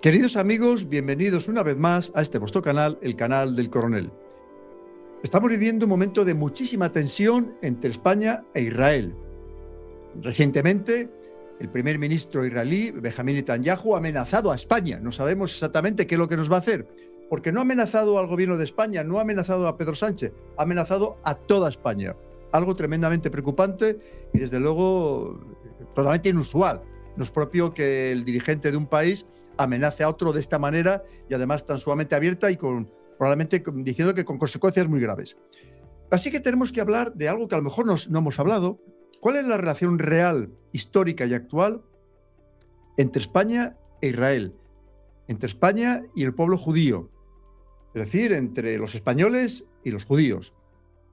Queridos amigos, bienvenidos una vez más a este vuestro canal, el canal del Coronel. Estamos viviendo un momento de muchísima tensión entre España e Israel. Recientemente, el primer ministro israelí, Benjamín Netanyahu, ha amenazado a España. No sabemos exactamente qué es lo que nos va a hacer, porque no ha amenazado al gobierno de España, no ha amenazado a Pedro Sánchez, ha amenazado a toda España. Algo tremendamente preocupante y, desde luego, totalmente inusual. No es propio que el dirigente de un país amenace a otro de esta manera y además tan sumamente abierta y probablemente diciendo que con consecuencias muy graves. Así que tenemos que hablar de algo que a lo mejor no hemos hablado. ¿Cuál es la relación real, histórica y actual entre España e Israel? Entre España y el pueblo judío. Es decir, entre los españoles y los judíos.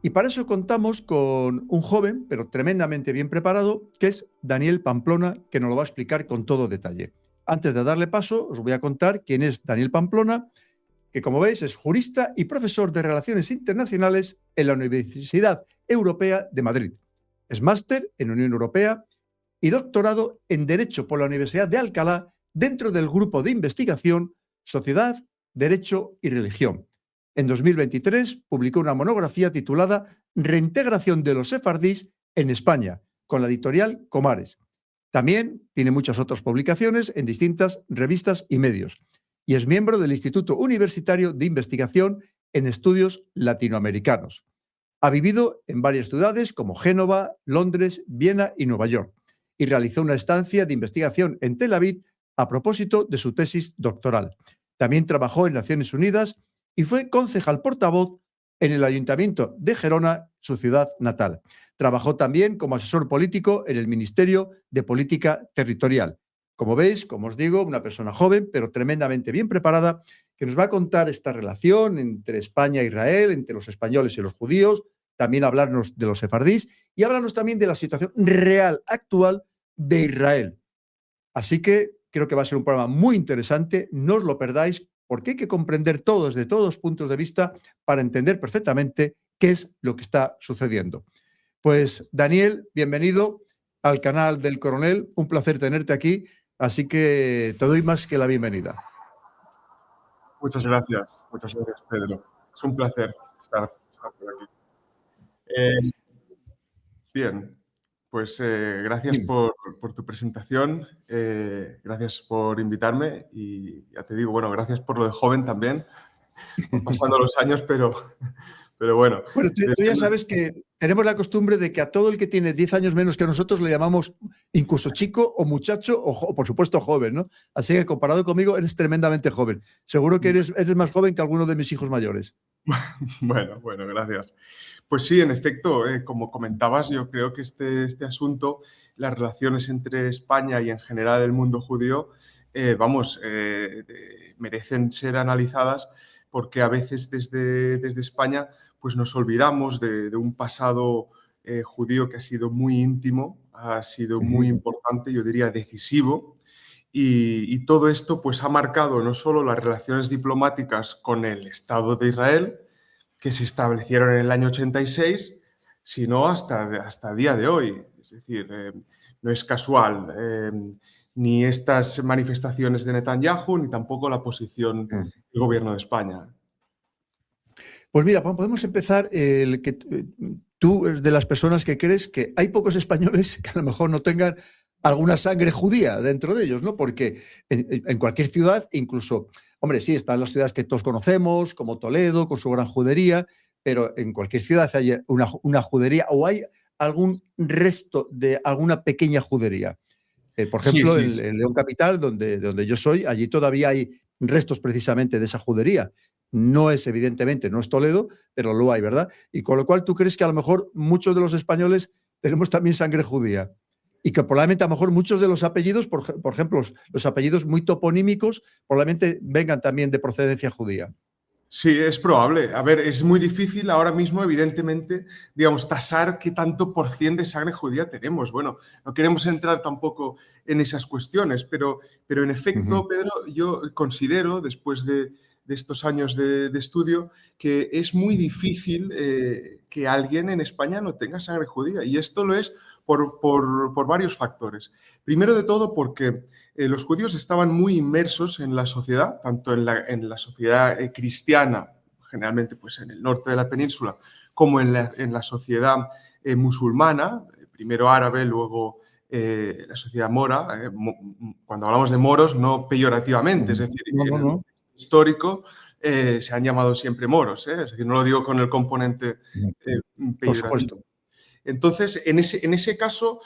Y para eso contamos con un joven, pero tremendamente bien preparado, que es Daniel Pamplona, que nos lo va a explicar con todo detalle. Antes de darle paso, os voy a contar quién es Daniel Pamplona, que, como veis, es jurista y profesor de Relaciones Internacionales en la Universidad Europea de Madrid. Es máster en Unión Europea y doctorado en Derecho por la Universidad de Alcalá dentro del grupo de investigación Sociedad, Derecho y Religión. En 2023 publicó una monografía titulada Reintegración de los sefardíes en España, con la editorial Comares. También tiene muchas otras publicaciones en distintas revistas y medios y es miembro del Instituto Universitario de Investigación en Estudios Latinoamericanos. Ha vivido en varias ciudades como Génova, Londres, Viena y Nueva York y realizó una estancia de investigación en Tel Aviv a propósito de su tesis doctoral. También trabajó en Naciones Unidas y fue concejal portavoz en el Ayuntamiento de Gerona, su ciudad natal. Trabajó también como asesor político en el Ministerio de Política Territorial. Como veis, como os digo, una persona joven, pero tremendamente bien preparada, que nos va a contar esta relación entre España e Israel, entre los españoles y los judíos, también hablarnos de los sefardíes y hablarnos también de la situación real, actual de Israel. Así que creo que va a ser un programa muy interesante, no os lo perdáis, porque hay que comprender todo desde todos los puntos de vista para entender perfectamente qué es lo que está sucediendo. Pues, Daniel, bienvenido al canal del Coronel, un placer tenerte aquí, así que te doy más que la bienvenida. Muchas gracias, Pedro. Es un placer estar por aquí. Bien, pues gracias por tu presentación, gracias por invitarme y ya te digo, bueno, gracias por lo de joven también. Van pasando los años, pero bueno. Bueno, tú ya sabes que tenemos la costumbre de que a todo el que tiene 10 años menos que nosotros le llamamos incluso chico o muchacho o por supuesto joven, ¿no? Así que comparado conmigo eres tremendamente joven. Seguro que eres más joven que alguno de mis hijos mayores. Bueno, gracias. Pues sí, en efecto, como comentabas, yo creo que este asunto, las relaciones entre España y en general el mundo judío, merecen ser analizadas porque a veces desde España pues nos olvidamos de un pasado judío que ha sido muy íntimo, ha sido muy importante, yo diría decisivo, y todo esto pues ha marcado no solo las relaciones diplomáticas con el Estado de Israel, que se establecieron en el año 86, sino hasta el día de hoy. Es decir, no es casual ni estas manifestaciones de Netanyahu, ni tampoco la posición del gobierno de España. Pues mira, podemos empezar. Tú eres de las personas que crees que hay pocos españoles que a lo mejor no tengan alguna sangre judía dentro de ellos, ¿no? Porque en cualquier ciudad, incluso, hombre, sí, están las ciudades que todos conocemos, como Toledo, con su gran judería, pero en cualquier ciudad hay una judería o hay algún resto de alguna pequeña judería. Por ejemplo, Sí. en León Capital, donde yo soy, allí todavía hay restos precisamente de esa judería. No es, evidentemente, no es Toledo, pero lo hay, ¿verdad? Y con lo cual tú crees que a lo mejor muchos de los españoles tenemos también sangre judía. Y que probablemente a lo mejor muchos de los apellidos, por ejemplo, los apellidos muy toponímicos, probablemente vengan también de procedencia judía. Sí, es probable. A ver, es muy difícil ahora mismo, evidentemente, digamos, tasar qué tanto por cien de sangre judía tenemos. Bueno, no queremos entrar tampoco en esas cuestiones, pero en efecto, Pedro, yo considero, después de estos años de estudio, que es muy difícil que alguien en España no tenga sangre judía. Y esto lo es por varios factores. Primero de todo porque los judíos estaban muy inmersos en la sociedad, tanto en la sociedad cristiana, generalmente pues, en el norte de la península, como en la sociedad musulmana, primero árabe, luego la sociedad mora. Cuando hablamos de moros, no peyorativamente, es decir, en el histórico se han llamado siempre moros, es decir, no lo digo con el componente peyorativo. Por supuesto. Entonces, en ese caso,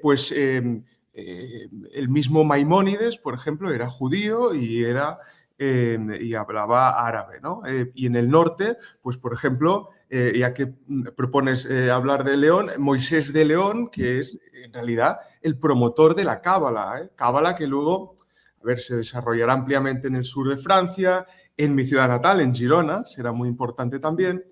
pues el mismo Maimónides, por ejemplo, era judío y hablaba árabe, ¿no? Y en el norte, pues por ejemplo, ya que propones hablar de León, Moisés de León, que es en realidad el promotor de la Cábala, Cábala que luego, a ver, se desarrollará ampliamente en el sur de Francia, en mi ciudad natal, en Girona, será muy importante también.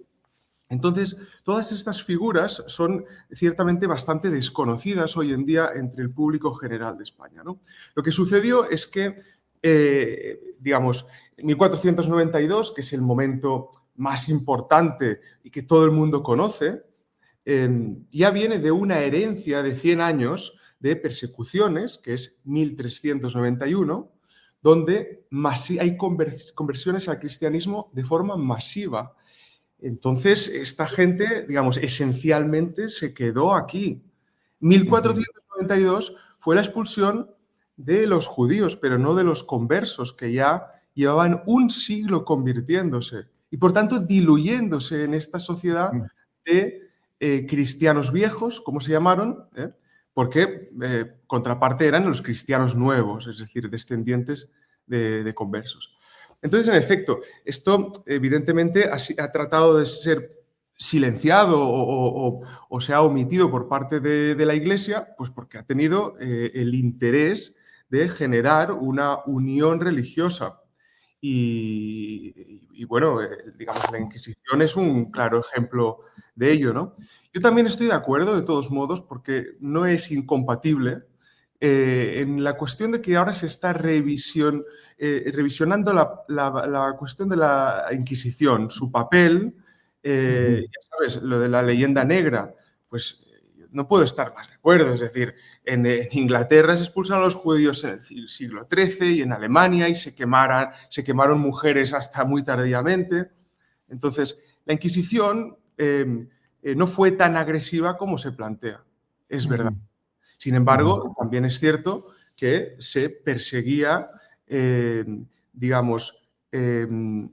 Entonces, todas estas figuras son ciertamente bastante desconocidas hoy en día entre el público general de España, ¿no? Lo que sucedió es que, digamos, en 1492, que es el momento más importante y que todo el mundo conoce, ya viene de una herencia de 100 años de persecuciones, que es 1391, donde hay conversiones al cristianismo de forma masiva. Entonces, esta gente, digamos, esencialmente se quedó aquí. 1492 fue la expulsión de los judíos, pero no de los conversos, que ya llevaban un siglo convirtiéndose y, por tanto, diluyéndose en esta sociedad de cristianos viejos, como se llamaron, porque contraparte eran los cristianos nuevos, es decir, descendientes de conversos. Entonces, en efecto, esto evidentemente ha tratado de ser silenciado o se ha omitido por parte de la Iglesia, pues porque ha tenido el interés de generar una unión religiosa. Y bueno, digamos, la Inquisición es un claro ejemplo de ello, ¿no? Yo también estoy de acuerdo, de todos modos, porque no es incompatible en la cuestión de que ahora se está revisionando la cuestión de la Inquisición, su papel, ya sabes, lo de la leyenda negra, pues no puedo estar más de acuerdo. Es decir, en Inglaterra se expulsaron a los judíos en el siglo XIII y en Alemania y se quemaron mujeres hasta muy tardíamente. Entonces, la Inquisición no fue tan agresiva como se plantea, es verdad. Sin embargo, también es cierto que se perseguía, digamos, de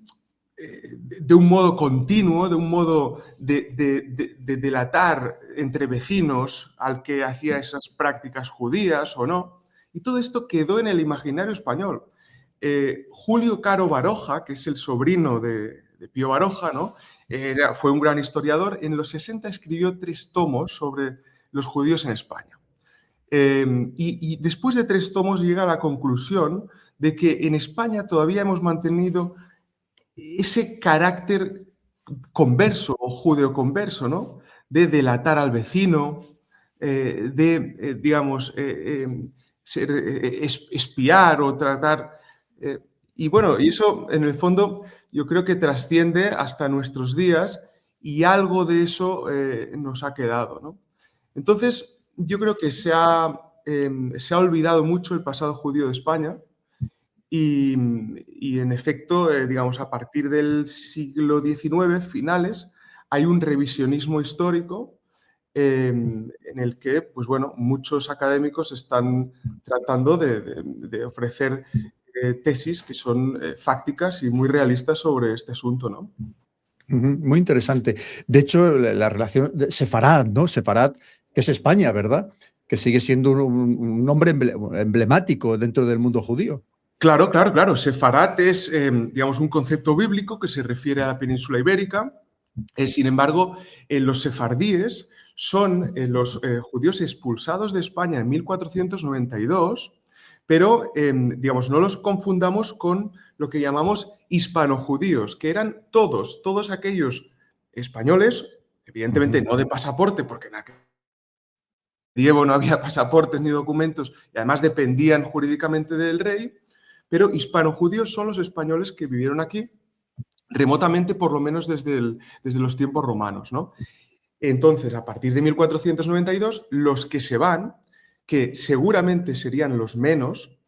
un modo continuo, de un modo de delatar entre vecinos al que hacía esas prácticas judías o no. Y todo esto quedó en el imaginario español. Julio Caro Baroja, que es el sobrino de Pío Baroja, ¿no? Fue un gran historiador. En los 60 escribió 3 tomos sobre los judíos en España. Y después de 3 tomos llega a la conclusión de que en España todavía hemos mantenido ese carácter converso o judeoconverso, ¿no? De delatar al vecino, digamos, espiar o tratar. Y bueno, y eso en el fondo yo creo que trasciende hasta nuestros días y algo de eso nos ha quedado, ¿no? Entonces, yo creo que se ha olvidado mucho el pasado judío de España y en efecto, digamos, a partir del siglo XIX, finales, hay un revisionismo histórico en el que, pues bueno, muchos académicos están tratando de ofrecer tesis que son fácticas y muy realistas sobre este asunto, ¿no? Muy interesante. De hecho, la relación de Sefarad, ¿no? Sefarad, que es España, ¿verdad? Que sigue siendo un nombre emblemático dentro del mundo judío. Claro, claro, claro. Sefarad es, digamos, un concepto bíblico que se refiere a la península ibérica. Sin embargo, los sefardíes son los judíos expulsados de España en 1492, pero, digamos, no los confundamos con lo que llamamos hispanojudíos, que eran todos aquellos españoles, evidentemente no de pasaporte, porque en aquel tiempo no había pasaportes ni documentos y además dependían jurídicamente del rey, pero hispanojudíos son los españoles que vivieron aquí remotamente, por lo menos desde los tiempos romanos, ¿no? Entonces, a partir de 1492, los que se van, que seguramente serían los menos,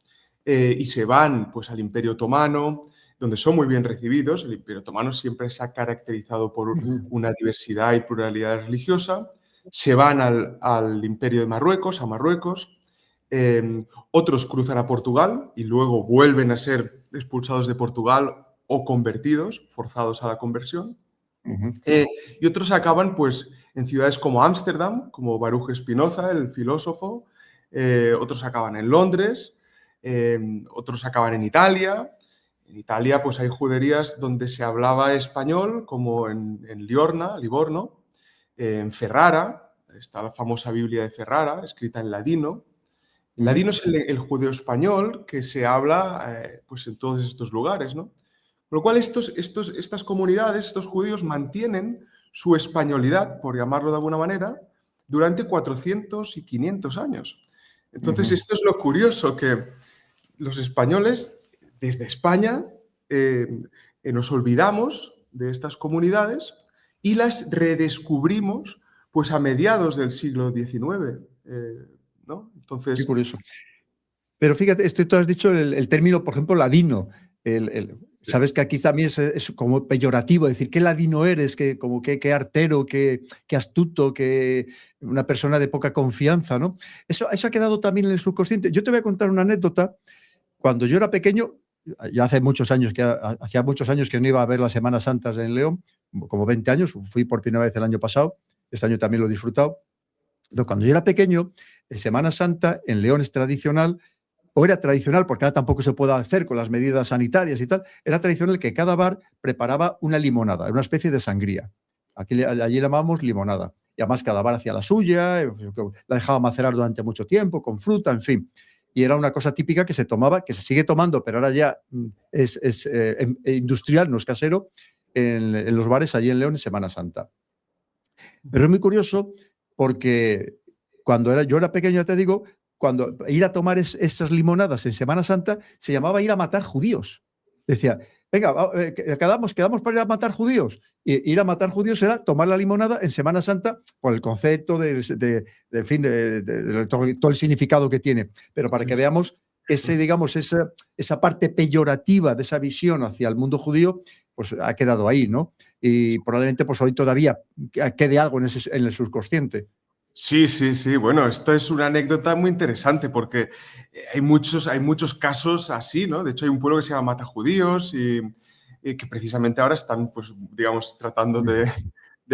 y se van pues, al Imperio Otomano, donde son muy bien recibidos. El Imperio Otomano siempre se ha caracterizado por una diversidad y pluralidad religiosa. Se van al Imperio de Marruecos, a Marruecos. Otros cruzan a Portugal y luego vuelven a ser expulsados de Portugal o convertidos, forzados a la conversión. Y otros acaban pues, en ciudades como Ámsterdam, como Baruch Spinoza, el filósofo. Otros acaban en Londres. Otros acaban en Italia. En Italia pues, hay juderías donde se hablaba español, como en Livorno, en Ferrara. Está la famosa Biblia de Ferrara, escrita en ladino. El ladino es el judeo español que se habla pues, en todos estos lugares, ¿no? Con lo cual, estas comunidades, estos judíos, mantienen su españolidad, por llamarlo de alguna manera, durante 400 y 500 años. Entonces, esto es lo curioso, que los españoles, desde España, nos olvidamos de estas comunidades y las redescubrimos pues, a mediados del siglo XIX, ¿no? Entonces, qué curioso. Pero fíjate, tú has dicho el término, por ejemplo, ladino. Sabes que aquí también es como peyorativo decir qué ladino eres, como qué artero, qué astuto, que una persona de poca confianza, ¿no? Eso ha quedado también en el subconsciente. Yo te voy a contar una anécdota. Cuando yo era pequeño, ya hacía muchos años que no iba a ver las Semanas Santas en León, como 20 años, fui por primera vez el año pasado, este año también lo he disfrutado. Pero cuando yo era pequeño, en Semana Santa, en León es tradicional, o era tradicional, porque ahora tampoco se puede hacer con las medidas sanitarias y tal, era tradicional que cada bar preparaba una limonada, una especie de sangría. Allí la llamamos limonada. Y además cada bar hacía la suya, la dejaba macerar durante mucho tiempo, con fruta, en fin. Y era una cosa típica que se tomaba, que se sigue tomando, pero ahora ya es industrial, no es casero, en los bares allí en León en Semana Santa. Pero es muy curioso porque cuando yo era pequeño, ya te digo, cuando ir a tomar esas limonadas en Semana Santa se llamaba ir a matar judíos. Decía, venga, quedamos para ir a matar judíos. Y ir a matar judíos era tomar la limonada en Semana Santa por el concepto de todo el significado que tiene. Pero para que veamos digamos, esa parte peyorativa de esa visión hacia el mundo judío, pues ha quedado ahí, ¿no? Y probablemente pues hoy todavía quede algo en el subconsciente. Sí. Bueno, esta es una anécdota muy interesante porque hay muchos casos así, ¿no? De hecho, hay un pueblo que se llama Matajudíos y que precisamente ahora están, pues, digamos, tratando de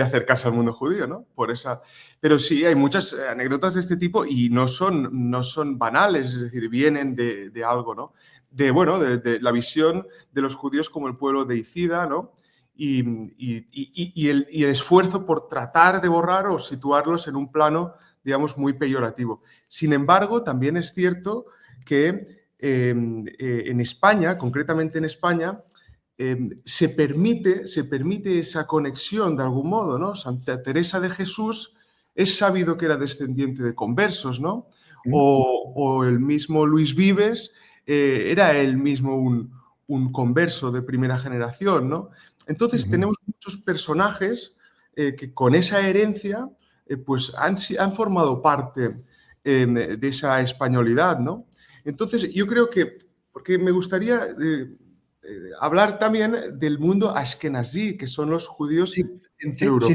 acercarse al mundo judío, ¿no? Pero sí, hay muchas anécdotas de este tipo y no son banales, es decir, vienen de algo, ¿no? De la visión de los judíos como el pueblo deicida, ¿no? Y el esfuerzo por tratar de borrar o situarlos en un plano, digamos, muy peyorativo. Sin embargo, también es cierto que en España, concretamente en España, se permite esa conexión de algún modo, ¿no? Santa Teresa de Jesús es sabido que era descendiente de conversos, ¿no? O el mismo Luis Vives era él mismo un converso de primera generación, ¿no? Entonces tenemos muchos personajes que con esa herencia pues han formado parte de esa españolidad, ¿no? Entonces yo creo que, porque me gustaría hablar también del mundo ashkenazí, que son los judíos centroeuropeos.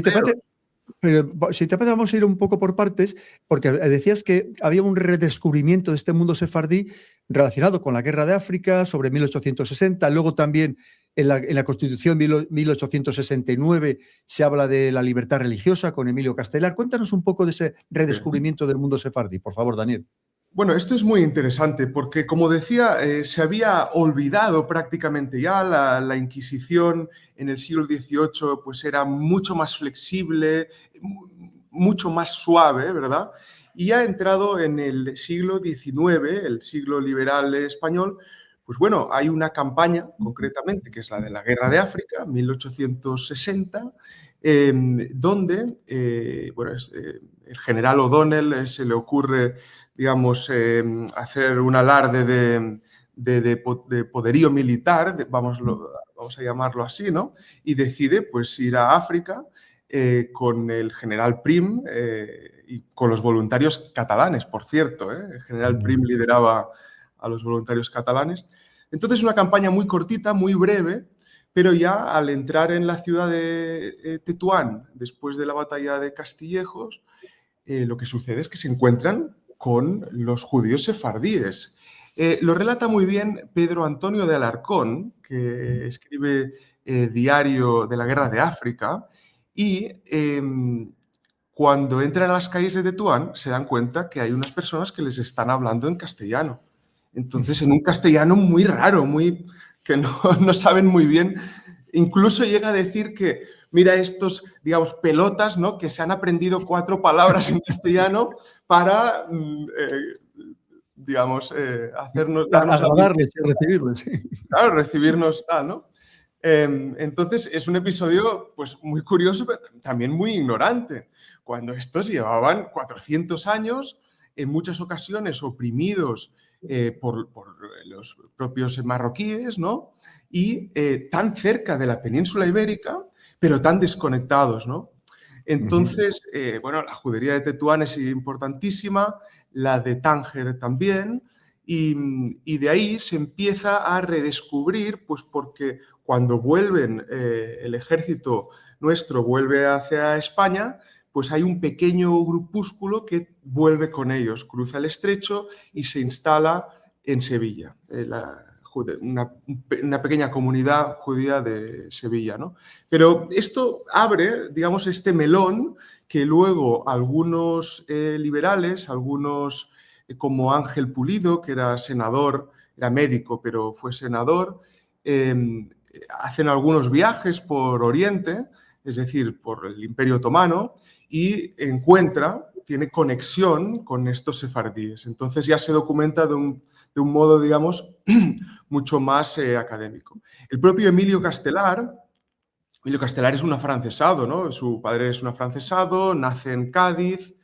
Si te parece, vamos a ir un poco por partes, porque decías que había un redescubrimiento de este mundo sefardí relacionado con la Guerra de África sobre 1860, luego también en la Constitución 1869 se habla de la libertad religiosa con Emilio Castelar. Cuéntanos un poco de ese redescubrimiento del mundo sefardí, por favor, Daniel. Bueno, esto es muy interesante porque, como decía, se había olvidado prácticamente ya la Inquisición en el siglo XVIII, pues era mucho más flexible, mucho más suave, ¿verdad? Y ha entrado en el siglo XIX, el siglo liberal español. Pues bueno, hay una campaña concretamente, que es la de la Guerra de África, 1860, donde el general O'Donnell se le ocurre, digamos, hacer un alarde de poderío militar, vamos a llamarlo así, ¿no? Y decide, pues, ir a África con el general Prim y con los voluntarios catalanes, por cierto. El general Prim lideraba a los voluntarios catalanes. Entonces, una campaña muy cortita, muy breve, pero ya al entrar en la ciudad de Tetuán, después de la batalla de Castillejos, lo que sucede es que se encuentran con los judíos sefardíes. Lo relata muy bien Pedro Antonio de Alarcón, que escribe Diario de la Guerra de África, y cuando entran a las calles de Tetuán se dan cuenta que hay unas personas que les están hablando en castellano. Entonces, en un castellano muy raro, que no saben muy bien. Incluso llega a decir que mira estos, digamos, pelotas, ¿no? Que se han aprendido 4 palabras en castellano para, digamos, darnos agradarles y recibirles. Claro, recibirnos tal, ¿no? Entonces, es un episodio pues, muy curioso, pero también muy ignorante. Cuando estos llevaban 400 años, en muchas ocasiones oprimidos por los propios marroquíes, ¿no? Y tan cerca de la península ibérica, pero tan desconectados, ¿no? Entonces, bueno, la judería de Tetuán es importantísima, la de Tánger también, y de ahí se empieza a redescubrir, pues porque cuando vuelven, el ejército nuestro vuelve hacia España, pues hay un pequeño grupúsculo que vuelve con ellos, cruza el estrecho y se instala en Sevilla, una pequeña comunidad judía de Sevilla, ¿no? Pero esto abre, digamos, este melón que luego algunos liberales, algunos como Ángel Pulido, que era senador, era médico, pero fue senador, hacen algunos viajes por Oriente, es decir, por el Imperio Otomano, y tiene conexión con estos sefardíes. Entonces ya se documenta de un modo, digamos, mucho más académico. El propio Emilio Castelar es un afrancesado, ¿no? Su padre es un afrancesado, nace en Cádiz,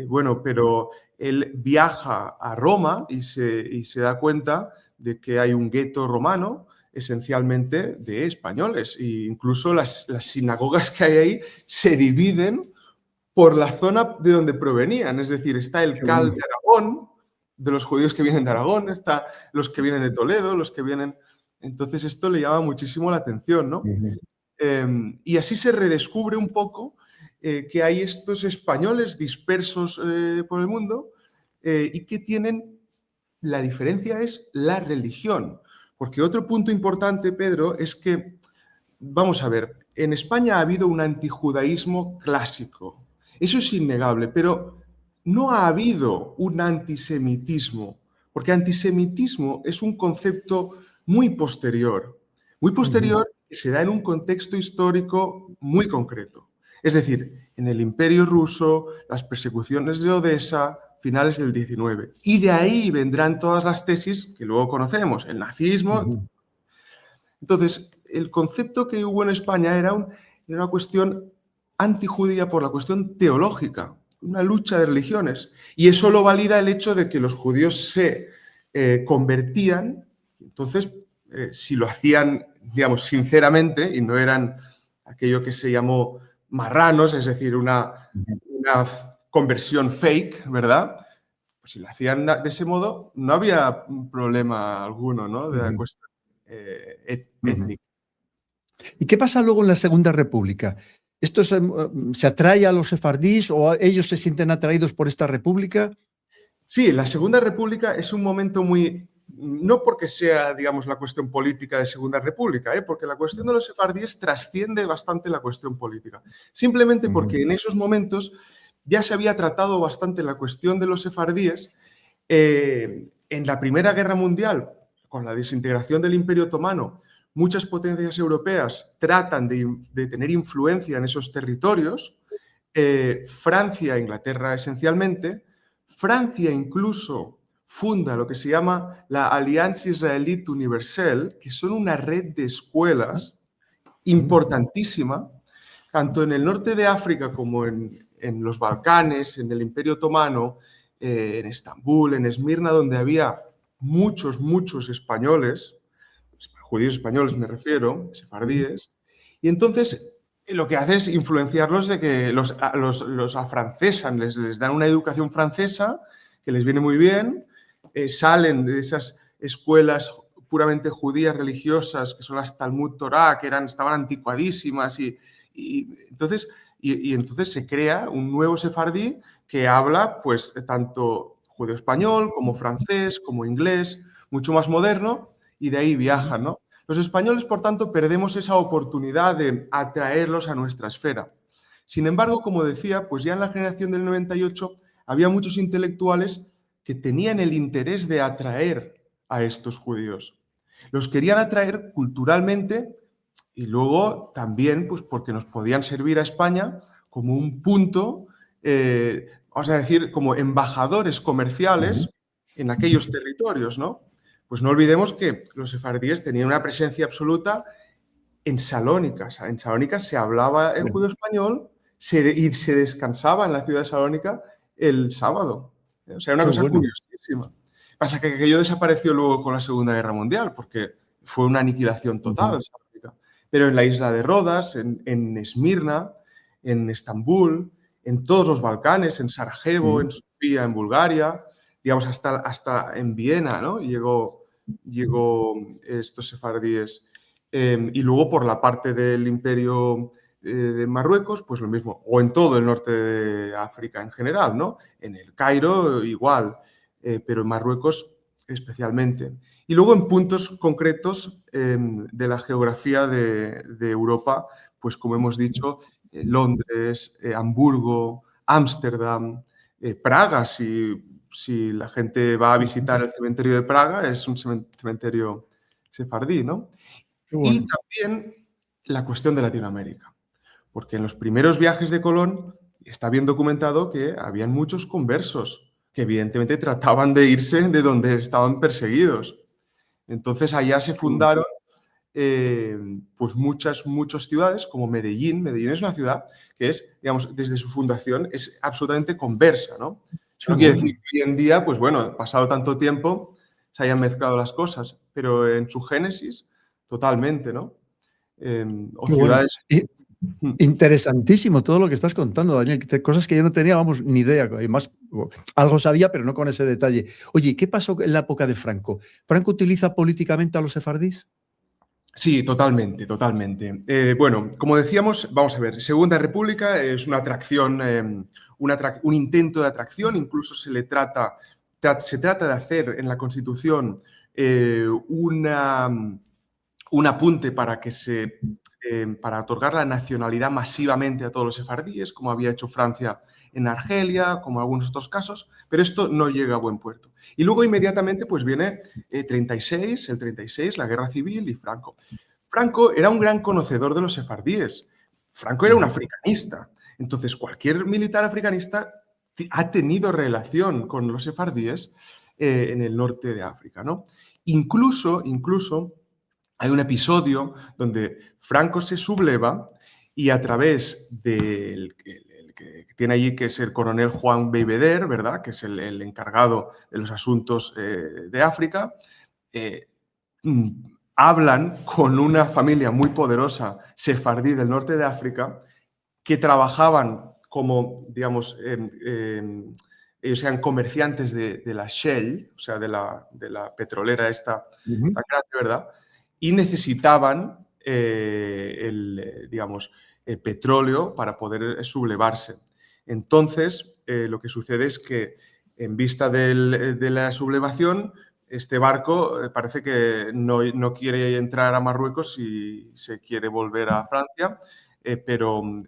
bueno, pero él viaja a Roma y se da cuenta de que hay un gueto romano esencialmente de españoles, e incluso las sinagogas que hay ahí se dividen por la zona de donde provenían, es decir, está el Cal de Aragón, de los judíos que vienen de Aragón, está los que vienen de Toledo, los que vienen... Entonces esto le llama muchísimo la atención, ¿no? Y así se redescubre un poco que hay estos españoles dispersos por el mundo y que tienen... La diferencia es la religión. Porque otro punto importante, Pedro, es que, vamos a ver, en España ha habido un antijudaísmo clásico. Eso es innegable, pero no ha habido un antisemitismo, porque antisemitismo es un concepto muy posterior que se da en un contexto histórico muy concreto. Es decir, en el Imperio Ruso, las persecuciones de Odesa, finales del 19. Y de ahí vendrán todas las tesis que luego conocemos, el nazismo. Entonces, el concepto que hubo en España era una cuestión antijudía por la cuestión teológica, una lucha de religiones. Y eso lo valida el hecho de que los judíos se convertían, entonces, si lo hacían, digamos, sinceramente, y no eran aquello que se llamó marranos, es decir, una conversión fake, ¿verdad? Pues si lo hacían de ese modo, no había problema alguno, ¿no? De la cuestión étnica. ¿Y qué pasa luego en la Segunda República? ¿Esto se atrae a los sefardíes o ellos se sienten atraídos por esta república? Sí, la Segunda República es un momento muy... No porque sea, digamos, la cuestión política de Segunda República, porque la cuestión de los sefardíes trasciende bastante la cuestión política. Simplemente porque en esos momentos ya se había tratado bastante la cuestión de los sefardíes. En la Primera Guerra Mundial, con la desintegración del Imperio Otomano, muchas potencias europeas tratan de tener influencia en esos territorios. Francia e Inglaterra esencialmente. Francia incluso funda lo que se llama la Alianza Israelita Universal, que son una red de escuelas importantísima, tanto en el norte de África como en los Balcanes, en el Imperio Otomano, en Estambul, en Esmirna, donde había muchos españoles, judíos españoles me refiero, sefardíes, y entonces lo que hace es influenciarlos de que los afrancesan, les dan una educación francesa que les viene muy bien, salen de esas escuelas puramente judías religiosas, que son las Talmud Torah, que estaban anticuadísimas, entonces se crea un nuevo sefardí que habla pues tanto judeo-español como francés, como inglés, mucho más moderno, y de ahí viajan, ¿no? Los españoles, por tanto, perdemos esa oportunidad de atraerlos a nuestra esfera. Sin embargo, como decía, pues ya en la generación del 98 había muchos intelectuales que tenían el interés de atraer a estos judíos. Los querían atraer culturalmente y luego también pues porque nos podían servir a España como un punto, vamos a decir, como embajadores comerciales en aquellos territorios, ¿no? Pues no olvidemos que los sefardíes tenían una presencia absoluta en Salónica. O sea, en Salónica se hablaba el judío español y se descansaba en la ciudad de Salónica el sábado. O sea, era una cosa curiosísima. Pasa que aquello desapareció luego con la Segunda Guerra Mundial, porque fue una aniquilación total. Pero en la isla de Rodas, en Esmirna, en Estambul, en todos los Balcanes, en Sarajevo, en Sofía, en Bulgaria, digamos, hasta en Viena, ¿no? Llegó estos sefardíes. Y luego por la parte del imperio de Marruecos, pues lo mismo, o en todo el norte de África en general, ¿no? En el Cairo igual, pero en Marruecos especialmente. Y luego en puntos concretos de la geografía de Europa, pues como hemos dicho, Londres, Hamburgo, Ámsterdam, Praga, si la gente va a visitar el cementerio de Praga, es un cementerio sefardí, ¿no? Y también la cuestión de Latinoamérica, porque en los primeros viajes de Colón está bien documentado que habían muchos conversos que evidentemente trataban de irse de donde estaban perseguidos. Entonces allá se fundaron pues muchas ciudades como Medellín. Medellín es una ciudad que es, digamos, desde su fundación es absolutamente conversa, ¿no? Eso no quiere decir que hoy en día, pues bueno, pasado tanto tiempo, se hayan mezclado las cosas, pero en su génesis, totalmente, ¿no? O ciudades... Interesantísimo todo lo que estás contando, Daniel. Cosas que yo no tenía, vamos, ni idea. Además, algo sabía, pero no con ese detalle. Oye, ¿qué pasó en la época de Franco? ¿Franco utiliza políticamente a los sefardíes? Sí, totalmente. Bueno, como decíamos, vamos a ver, Segunda República es una atracción, un intento de atracción, incluso se trata de hacer en la Constitución un apunte para otorgar la nacionalidad masivamente a todos los sefardíes, como había hecho Francia en Argelia, como en algunos otros casos, pero esto no llega a buen puerto. Y luego inmediatamente pues viene el 36, la Guerra Civil y Franco. Franco era un gran conocedor de los sefardíes. Franco era un africanista. Entonces, cualquier militar africanista ha tenido relación con los sefardíes en el norte de África, ¿no? Incluso hay un episodio donde Franco se subleva y a través del que tiene allí, que es el coronel Juan Beiveder, ¿verdad?, que es el encargado de los asuntos de África, hablan con una familia muy poderosa sefardí del norte de África que trabajaban como, digamos, ellos eran comerciantes de la Shell, o sea, de la petrolera esta tan grande, ¿verdad?, y necesitaban, digamos, el petróleo para poder sublevarse. Entonces, lo que sucede es que en vista de la sublevación, este barco parece que no quiere entrar a Marruecos y se quiere volver a Francia, pero un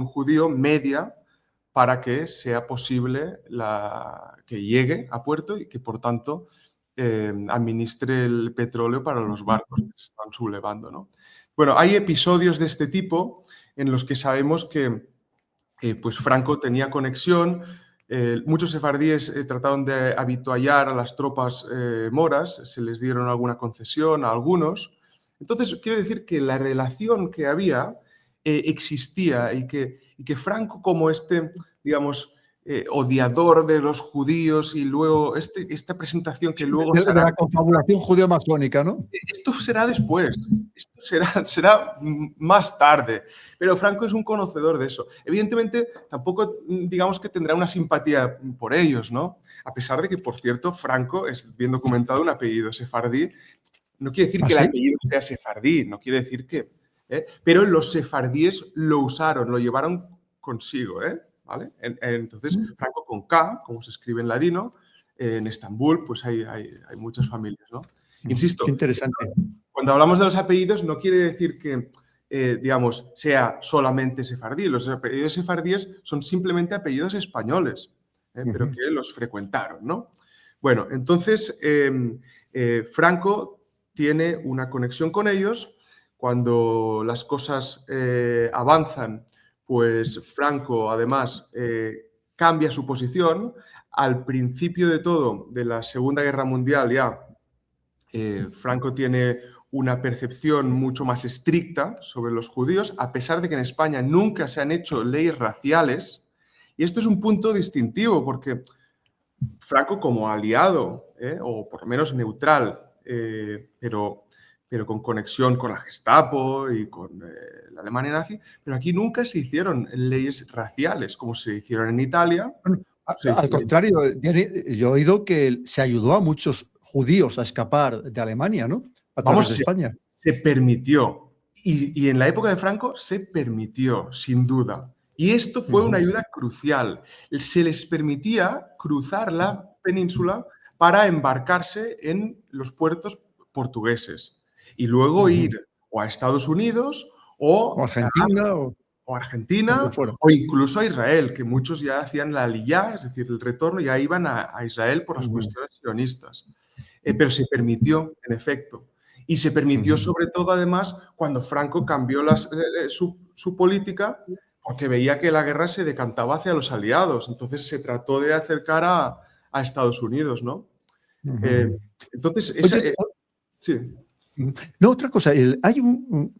judío media para que sea posible que llegue a puerto y que, por tanto, administre el petróleo para los barcos que se están sublevando, ¿no? Bueno, hay episodios de este tipo en los que sabemos que pues Franco tenía conexión. Muchos sefardíes trataron de habituallar a las tropas moras, se les dieron alguna concesión a algunos. Entonces, quiero decir que la relación que había existía y que Franco, como digamos, odiador de los judíos y luego esta presentación que luego de será... la confabulación judeo-masónica, ¿no? Esto será después, esto será más tarde, pero Franco es un conocedor de eso. Evidentemente, tampoco digamos que tendrá una simpatía por ellos, ¿no? A pesar de que, por cierto, Franco es bien documentado un apellido sefardí. No quiere decir ¿Ah, que el sí? apellido sea sefardí, no quiere decir que... Pero los sefardíes lo usaron, lo llevaron consigo, ¿vale? Entonces, Franco con K, como se escribe en ladino, en Estambul, pues hay muchas familias, ¿no? Insisto, Qué interesante. cuando hablamos de los apellidos no quiere decir que, digamos, sea solamente sefardí. Los apellidos sefardíes son simplemente apellidos españoles, pero que los frecuentaron, ¿no? Bueno, entonces Franco tiene una conexión con ellos. Cuando las cosas avanzan, pues Franco, además, cambia su posición. Al principio de todo, de la Segunda Guerra Mundial ya, Franco tiene una percepción mucho más estricta sobre los judíos, a pesar de que en España nunca se han hecho leyes raciales. Y esto es un punto distintivo, porque Franco como aliado, o por lo menos neutral, pero con conexión con la Gestapo y con la Alemania nazi, pero aquí nunca se hicieron leyes raciales, como se hicieron en Italia. Bueno, al contrario, yo he oído que se ayudó a muchos judíos a escapar de Alemania, ¿no? A través de España. Se permitió. Y en la época de Franco se permitió, sin duda. Y esto fue una ayuda crucial. Se les permitía cruzar la península para embarcarse en los puertos portugueses y luego ir o a Estados Unidos o Argentina o Argentina o incluso a Israel, que muchos ya hacían la aliyá, es decir, el retorno, ya iban a Israel por las cuestiones sionistas. Pero se permitió, en efecto. Y se permitió sobre todo, además, cuando Franco cambió su política, porque veía que la guerra se decantaba hacia los aliados. Entonces se trató de acercar a Estados Unidos, ¿no? Entonces, Oye, sí. No, otra cosa, hay un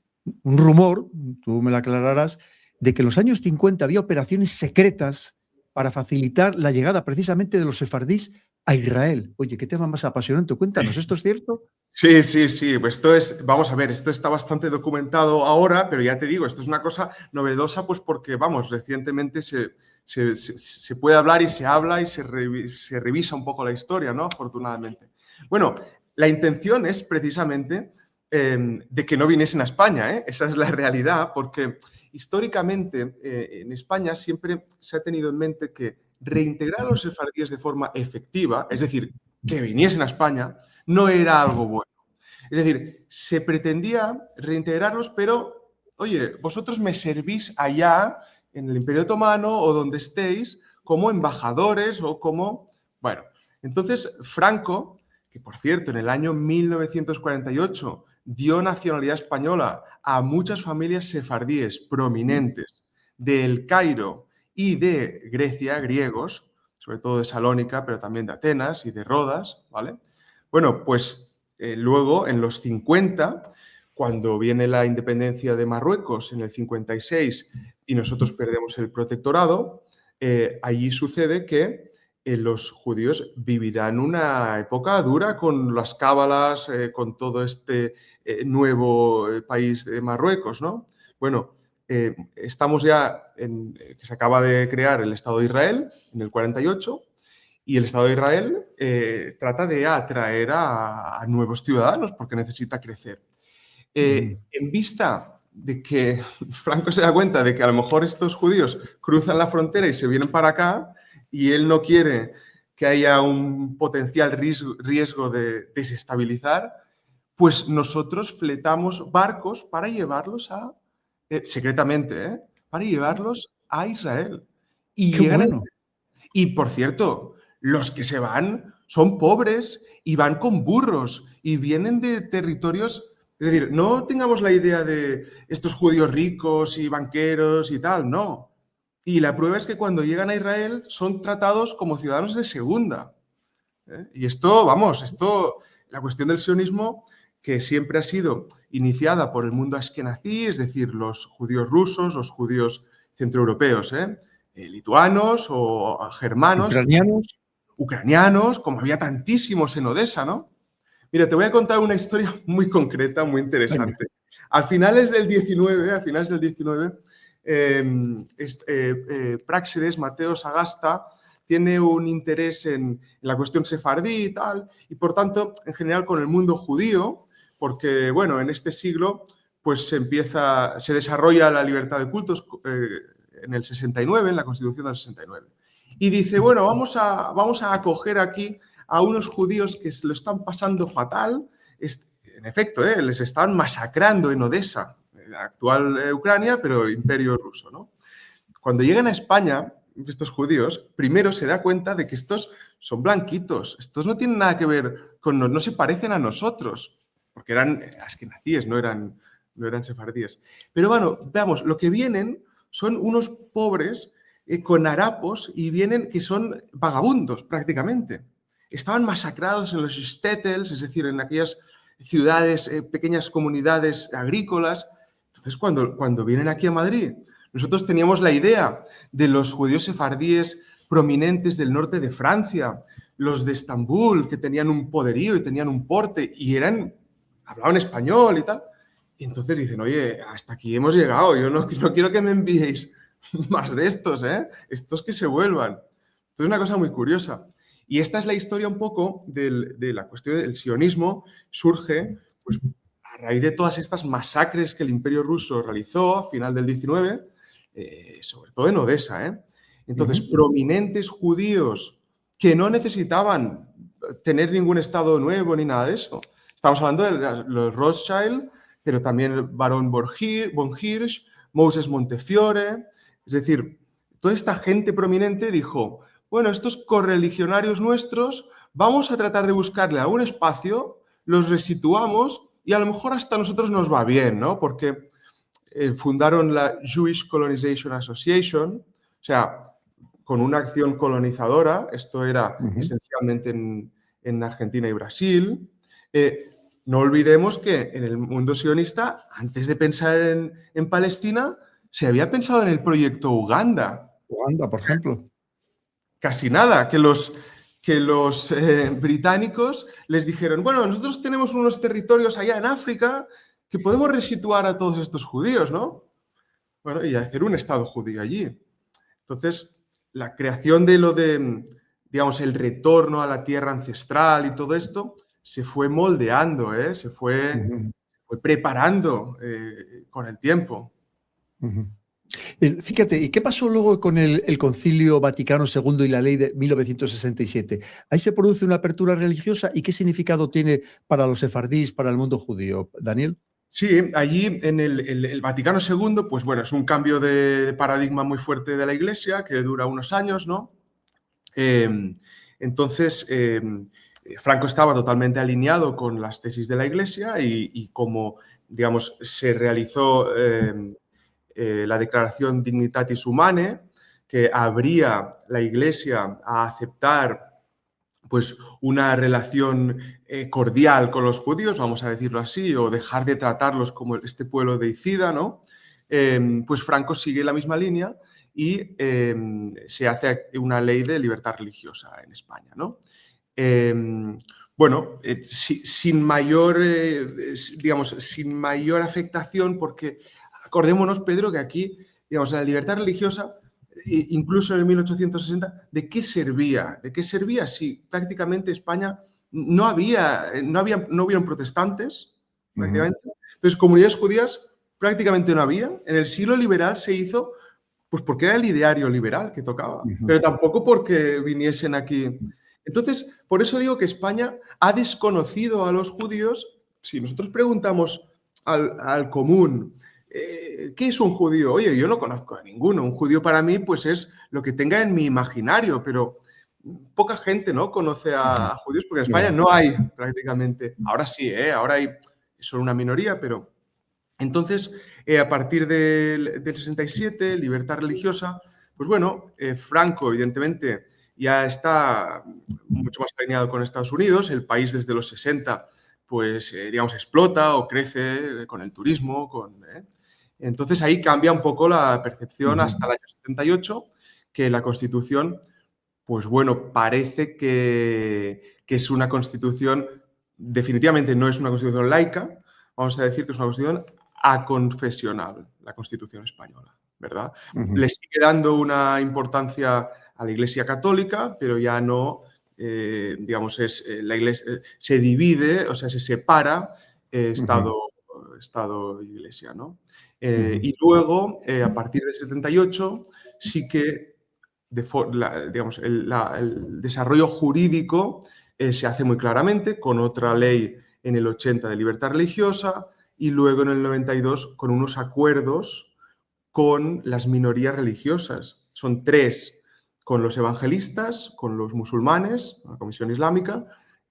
rumor, tú me lo aclararás, de que en los años 50 había operaciones secretas para facilitar la llegada precisamente de los sefardíes a Israel. Oye, qué tema más apasionante. Cuéntanos, ¿esto es cierto? Sí, sí, sí. Pues vamos a ver, esto está bastante documentado ahora, pero ya te digo, esto es una cosa novedosa, pues porque, vamos, recientemente se puede hablar y se habla y se revisa un poco la historia, ¿no? Afortunadamente. Bueno, la intención es precisamente de que no viniesen a España, ¿eh? Esa es la realidad, porque históricamente en España siempre se ha tenido en mente que reintegrar a los sefardíes de forma efectiva, es decir, que viniesen a España, no era algo bueno. Es decir, se pretendía reintegrarlos, pero, oye, vosotros me servís allá en el Imperio Otomano o donde estéis como embajadores o como... Bueno, entonces Franco, que por cierto en el año 1948 dio nacionalidad española a muchas familias sefardíes prominentes de El Cairo y de Grecia, griegos, sobre todo de Salónica, pero también de Atenas y de Rodas, ¿vale? Bueno, pues luego en los 50, cuando viene la independencia de Marruecos en el 56 y nosotros perdemos el protectorado, allí sucede que los judíos vivirán una época dura con las cábalas, con todo este nuevo país de Marruecos, ¿no? Bueno, estamos ya que se acaba de crear el Estado de Israel en el 48 y el Estado de Israel trata de atraer a nuevos ciudadanos porque necesita crecer. En vista de que Franco se da cuenta de que a lo mejor estos judíos cruzan la frontera y se vienen para acá y él no quiere que haya un potencial riesgo de desestabilizar, pues nosotros fletamos barcos para llevarlos secretamente, para llevarlos a Israel. Y ¡Qué llegan bueno! Y, por cierto, los que se van son pobres y van con burros y vienen de territorios... Es decir, no tengamos la idea de estos judíos ricos y banqueros y tal, no. Y la prueba es que cuando llegan a Israel son tratados como ciudadanos de segunda. Y esto, vamos, la cuestión del sionismo, que siempre ha sido iniciada por el mundo askenazí, es decir, los judíos rusos, los judíos centroeuropeos, lituanos o germanos. Ucranianos, como había tantísimos en Odessa, ¿no? Mira, te voy a contar una historia muy concreta, muy interesante. Venga. A finales del 19, Práxedes, Mateo Sagasta, tiene un interés en la cuestión sefardí y tal, y por tanto, en general, con el mundo judío, porque, bueno, en este siglo, pues se desarrolla la libertad de cultos en el 69, en la Constitución del 69. Y dice, bueno, vamos a acoger aquí a unos judíos que se lo están pasando fatal. En efecto, les están masacrando en Odessa, la actual Ucrania, pero Imperio Ruso, ¿no? Cuando llegan a España, estos judíos, primero se da cuenta de que estos son blanquitos, estos no tienen nada que ver con no se parecen a nosotros, porque eran askenazíes, no eran sefardíes. Pero bueno, veamos, lo que vienen son unos pobres con harapos y vienen que son vagabundos prácticamente. Estaban masacrados en los shtetls, es decir, en aquellas ciudades, pequeñas comunidades agrícolas. Entonces, cuando vienen aquí a Madrid, nosotros teníamos la idea de los judíos sefardíes prominentes del norte de Francia, los de Estambul, que tenían un poderío y tenían un porte y hablaban español y tal. Y entonces dicen, oye, hasta aquí hemos llegado, yo no quiero que me enviéis más de estos, estos que se vuelvan. Entonces, una cosa muy curiosa. Y esta es la historia un poco de la cuestión del sionismo. Surge pues, a raíz de todas estas masacres que el Imperio Ruso realizó a final del 19, sobre todo en Odessa. Entonces, prominentes judíos que no necesitaban tener ningún estado nuevo ni nada de eso. Estamos hablando de los Rothschild, pero también el barón von Hirsch, Moses Montefiore. Es decir, toda esta gente prominente dijo, bueno, estos correligionarios nuestros, vamos a tratar de buscarle a un espacio, los resituamos y a lo mejor hasta a nosotros nos va bien, ¿no? Porque fundaron la Jewish Colonization Association, o sea, con una acción colonizadora, esto era esencialmente en Argentina y Brasil. No olvidemos que en el mundo sionista, antes de pensar en Palestina, se había pensado en el proyecto Uganda. Uganda, por ejemplo. Casi nada, que los británicos les dijeron, bueno, nosotros tenemos unos territorios allá en África que podemos resituar a todos estos judíos, ¿no? Bueno, y hacer un estado judío allí. Entonces, la creación digamos, el retorno a la tierra ancestral y todo esto se fue moldeando, se fue preparando con el tiempo. Fíjate, ¿y qué pasó luego con el Concilio Vaticano II y la ley de 1967? Ahí se produce una apertura religiosa y ¿qué significado tiene para los sefardíes, para el mundo judío? Daniel. Sí, allí en el Vaticano II, pues bueno, es un cambio de paradigma muy fuerte de la Iglesia que dura unos años, ¿no? Entonces, Franco estaba totalmente alineado con las tesis de la Iglesia y como, digamos, se realizó la Declaración Dignitatis Humanae, que abría la Iglesia a aceptar pues, una relación cordial con los judíos, vamos a decirlo así, o dejar de tratarlos como este pueblo deicida, ¿no? Pues Franco sigue la misma línea y se hace una ley de libertad religiosa en España, ¿no? Bueno, sin mayor afectación, porque acordémonos, Pedro, que aquí, digamos, la libertad religiosa, incluso en el 1860, ¿de qué servía? ¿De qué servía si prácticamente España no hubieron protestantes, prácticamente? Entonces, comunidades judías prácticamente no había. En el siglo liberal se hizo pues porque era el ideario liberal que tocaba, pero tampoco porque viniesen aquí. Entonces, por eso digo que España ha desconocido a los judíos. Si nosotros preguntamos al común, ¿qué es un judío? Oye, yo no conozco a ninguno. Un judío para mí pues es lo que tenga en mi imaginario, pero poca gente, ¿no?, conoce a judíos porque en España no hay prácticamente. Ahora sí, ahora hay solo una minoría, pero... Entonces, a partir del 67, libertad religiosa, pues bueno, Franco evidentemente ya está mucho más alineado con Estados Unidos. El país desde los 60, pues digamos, explota o crece con el turismo, Entonces ahí cambia un poco la percepción hasta el año 78, que la Constitución, pues bueno, parece que es una Constitución, definitivamente no es una Constitución laica, vamos a decir que es una Constitución aconfesional, la Constitución española, ¿verdad? Le sigue dando una importancia a la Iglesia Católica, pero ya no, digamos, la Iglesia se divide, o sea, se separa Estado e Iglesia, ¿no? Y luego, a partir del 78, sí que digamos, el desarrollo jurídico se hace muy claramente con otra ley en el 80 de libertad religiosa y luego en el 92 con unos acuerdos con las minorías religiosas. Son 3, con los evangelistas, con los musulmanes, la Comisión Islámica,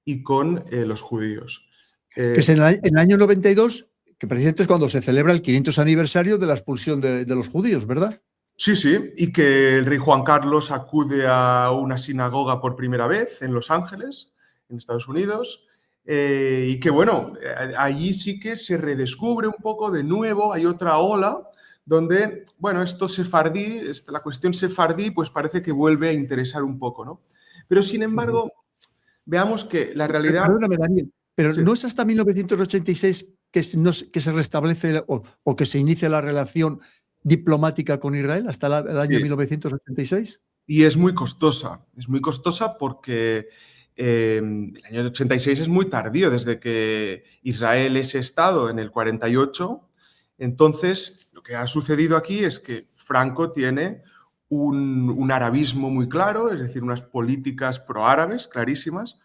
y con los judíos. Que es en el año 92, que precisamente es cuando se celebra el 500 aniversario de la expulsión de los judíos, ¿verdad? Sí, sí, y que el rey Juan Carlos acude a una sinagoga por primera vez en Los Ángeles, en Estados Unidos, y que bueno, allí sí que se redescubre un poco de nuevo, hay otra ola donde, bueno, esto sefardí, la cuestión sefardí, pues parece que vuelve a interesar un poco, ¿no? Pero sin embargo, veamos que la realidad... Perdóname, Daniel, pero Sí. ¿no es hasta 1986 que se restablece o que se inicia la relación diplomática con Israel, hasta el año 1986? Y es muy costosa porque el año 86 es muy tardío, desde que Israel es Estado en el 48. Entonces, lo que ha sucedido aquí es que Franco tiene un arabismo muy claro, es decir, unas políticas proárabes clarísimas,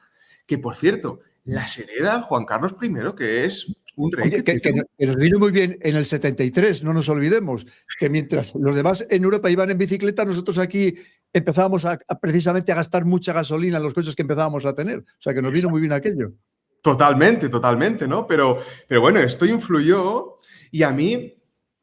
que por cierto, las hereda Juan Carlos I, que es un rey que nos vino muy bien en el 73, no nos olvidemos, que mientras los demás en Europa iban en bicicleta, nosotros aquí empezábamos precisamente a gastar mucha gasolina en los coches que empezábamos a tener. O sea, que nos vino muy bien aquello. Totalmente, ¿no? Pero bueno, esto influyó y a mí,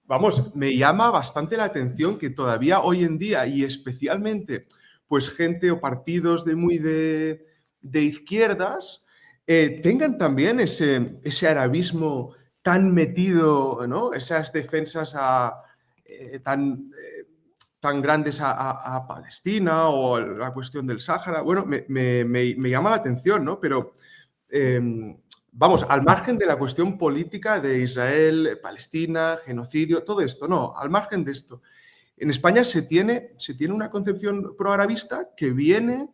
vamos, me llama bastante la atención que todavía hoy en día, y especialmente, pues gente o partidos de izquierdas, tengan también ese arabismo tan metido, ¿no? Esas defensas tan grandes a Palestina o a la cuestión del Sáhara. Bueno, me llama la atención, ¿no? Pero, vamos, al margen de la cuestión política de Israel, Palestina, genocidio, todo esto, no, al margen de esto. En España se tiene una concepción proarabista que viene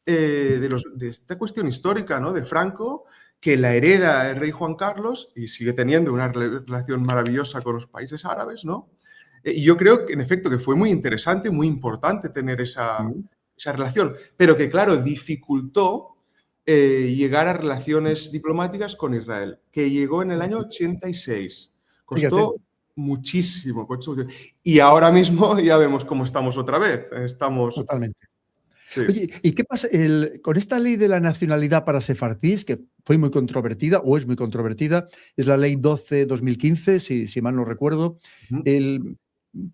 de esta cuestión histórica, ¿no? De Franco, que la hereda el rey Juan Carlos y sigue teniendo una relación maravillosa con los países árabes, ¿no? Y yo creo que, en efecto, que fue muy interesante, muy importante tener esa relación, pero que, claro, dificultó llegar a relaciones diplomáticas con Israel, que llegó en el año 86. Costó muchísimo. Y ahora mismo ya vemos cómo estamos otra vez. Totalmente. Sí. Oye, ¿y qué pasa con esta ley de la nacionalidad para sefardíes, que fue muy controvertida, o es muy controvertida? Es la ley 12-2015, si mal no recuerdo.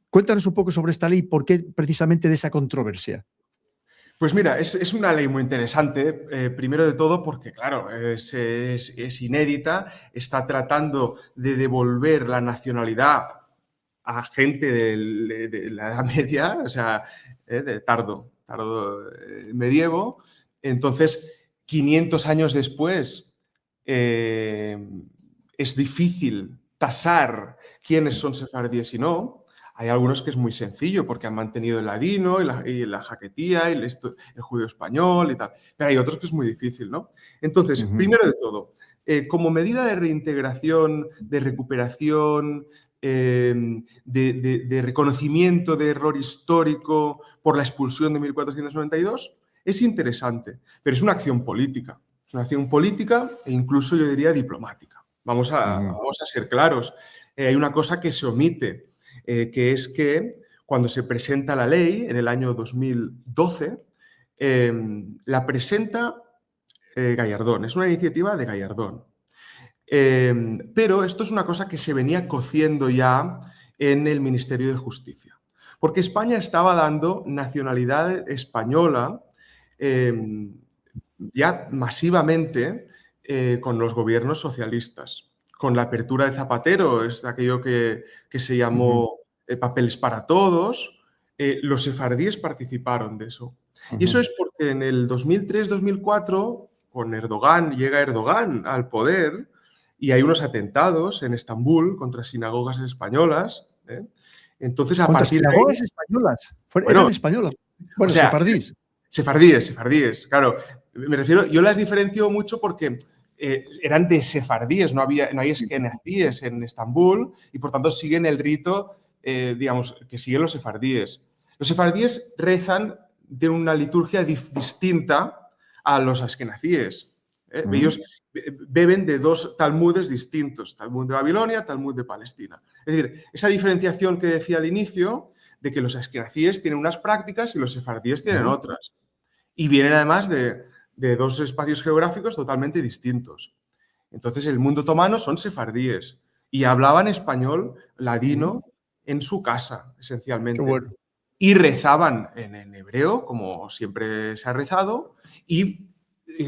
Cuéntanos un poco sobre esta ley y por qué precisamente de esa controversia. Pues mira, es una ley muy interesante, primero de todo porque, claro, es inédita, está tratando de devolver la nacionalidad a gente de la Edad Media, o sea, de tardo medievo. Entonces, 500 años después, es difícil tasar quiénes son sefardíes y no. Hay algunos que es muy sencillo porque han mantenido el ladino y la jaquetía y el judío español y tal. Pero hay otros que es muy difícil, ¿no? Entonces, primero de todo, como medida de reintegración, de recuperación, de reconocimiento de error histórico por la expulsión de 1492, es interesante, pero es una acción política. Es una acción política e incluso yo diría diplomática. Vamos a ser claros. Hay una cosa que se omite, que es que cuando se presenta la ley en el año 2012, la presenta Gallardón. Es una iniciativa de Gallardón. Pero esto es una cosa que se venía cociendo ya en el Ministerio de Justicia. Porque España estaba dando nacionalidad española ya masivamente con los gobiernos socialistas. Con la apertura de Zapatero, es aquello que se llamó papeles para todos, los sefardíes participaron de eso. Y eso es porque en el 2003-2004, con Erdogan, llega Erdogan al poder y hay unos atentados en Estambul contra sinagogas españolas. Entonces, a Contra partir de ahí, sinagogas españolas. bueno, Eran españolas. Bueno, o sea, sefardíes. Sefardíes, claro. Me refiero, yo las diferencio mucho porque eran de sefardíes, no hay eskenazíes en Estambul y por tanto siguen el rito, digamos, que siguen los sefardíes. Los sefardíes rezan de una liturgia distinta a los askenazíes. Ellos beben de dos talmudes distintos, Talmud de Babilonia, Talmud de Palestina. Es decir, esa diferenciación que decía al inicio de que los askenazíes tienen unas prácticas y los sefardíes tienen otras. Y vienen además de dos espacios geográficos totalmente distintos. Entonces, el mundo otomano son sefardíes y hablaban español ladino en su casa, esencialmente. Qué bueno. Y rezaban en hebreo, como siempre se ha rezado, y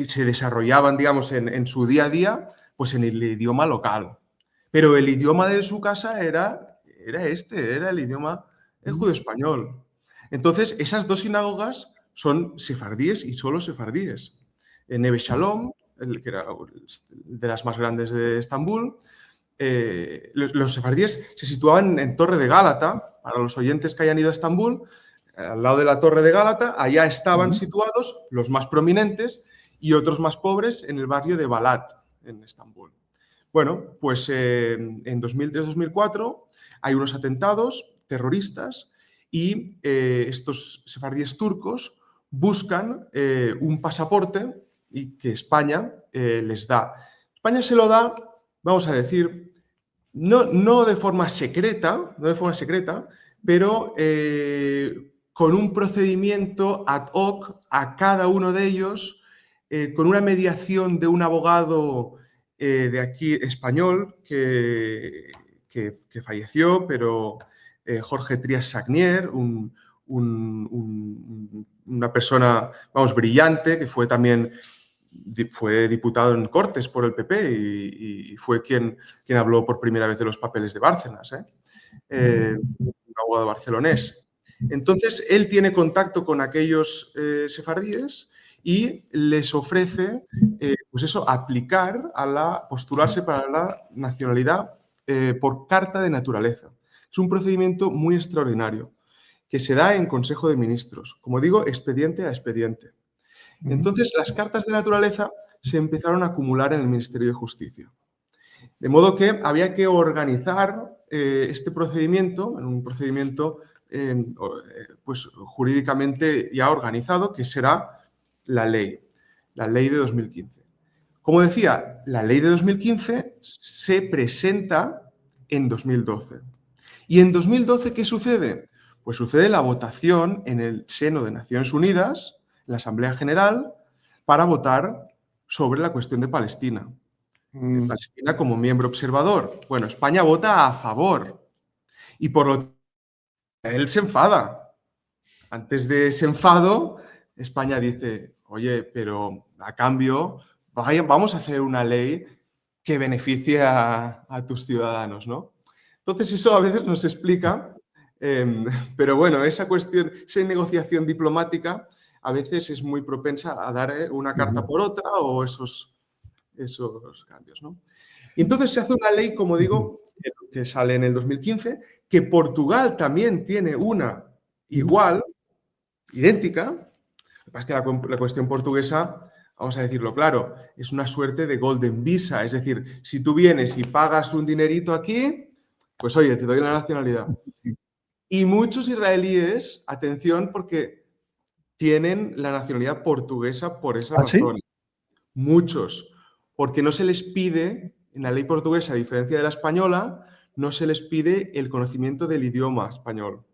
se desarrollaban, digamos, en su día a día, pues en el idioma local. Pero el idioma de su casa era el idioma judeo-español. Entonces, esas dos sinagogas son sefardíes y solo sefardíes. En Neve Shalom, que era de las más grandes de Estambul, los sefardíes se situaban en Torre de Gálata. Para los oyentes que hayan ido a Estambul, al lado de la Torre de Gálata, allá estaban situados los más prominentes y otros más pobres en el barrio de Balat, en Estambul. Bueno, pues en 2003-2004 hay unos atentados terroristas y estos sefardíes turcos buscan un pasaporte y que España les da. España se lo da, vamos a decir, no de forma secreta, pero con un procedimiento ad hoc a cada uno de ellos, con una mediación de un abogado de aquí español que falleció, pero Jorge Trías Sagnier, una persona, vamos, brillante, que fue diputado en Cortes por el PP y fue quien habló por primera vez de los papeles de Bárcenas, un abogado barcelonés. Entonces, él tiene contacto con aquellos sefardíes y les ofrece, pues eso, postularse para la nacionalidad por carta de naturaleza. Es un procedimiento muy extraordinario que se da en Consejo de Ministros, como digo, expediente a expediente. Entonces, las cartas de naturaleza se empezaron a acumular en el Ministerio de Justicia. De modo que había que organizar este procedimiento, en un procedimiento pues, jurídicamente ya organizado, que será la ley de 2015. Como decía, la ley de 2015 se presenta en 2012. ¿Y en 2012 qué sucede? Pues sucede la votación en el seno de Naciones Unidas, en la Asamblea General, para votar sobre la cuestión de Palestina. Palestina como miembro observador. Bueno, España vota a favor y por lo tanto él se enfada. Antes de ese enfado, España dice, oye, pero a cambio vamos a hacer una ley que beneficie a tus ciudadanos, ¿no? Entonces eso a veces nos explica, pero bueno, esa negociación diplomática a veces es muy propensa a dar una carta por otra o esos cambios, ¿no? Y entonces se hace una ley, como digo, que sale en el 2015, que Portugal también tiene una igual, idéntica. Lo que pasa es que la cuestión portuguesa, vamos a decirlo claro, es una suerte de golden visa. Es decir, si tú vienes y pagas un dinerito aquí, pues oye, te doy la nacionalidad. Y muchos israelíes, atención, porque tienen la nacionalidad portuguesa por esa razón. ¿Sí? Muchos, porque no se les pide, en la ley portuguesa, a diferencia de la española, no se les pide el conocimiento del idioma español.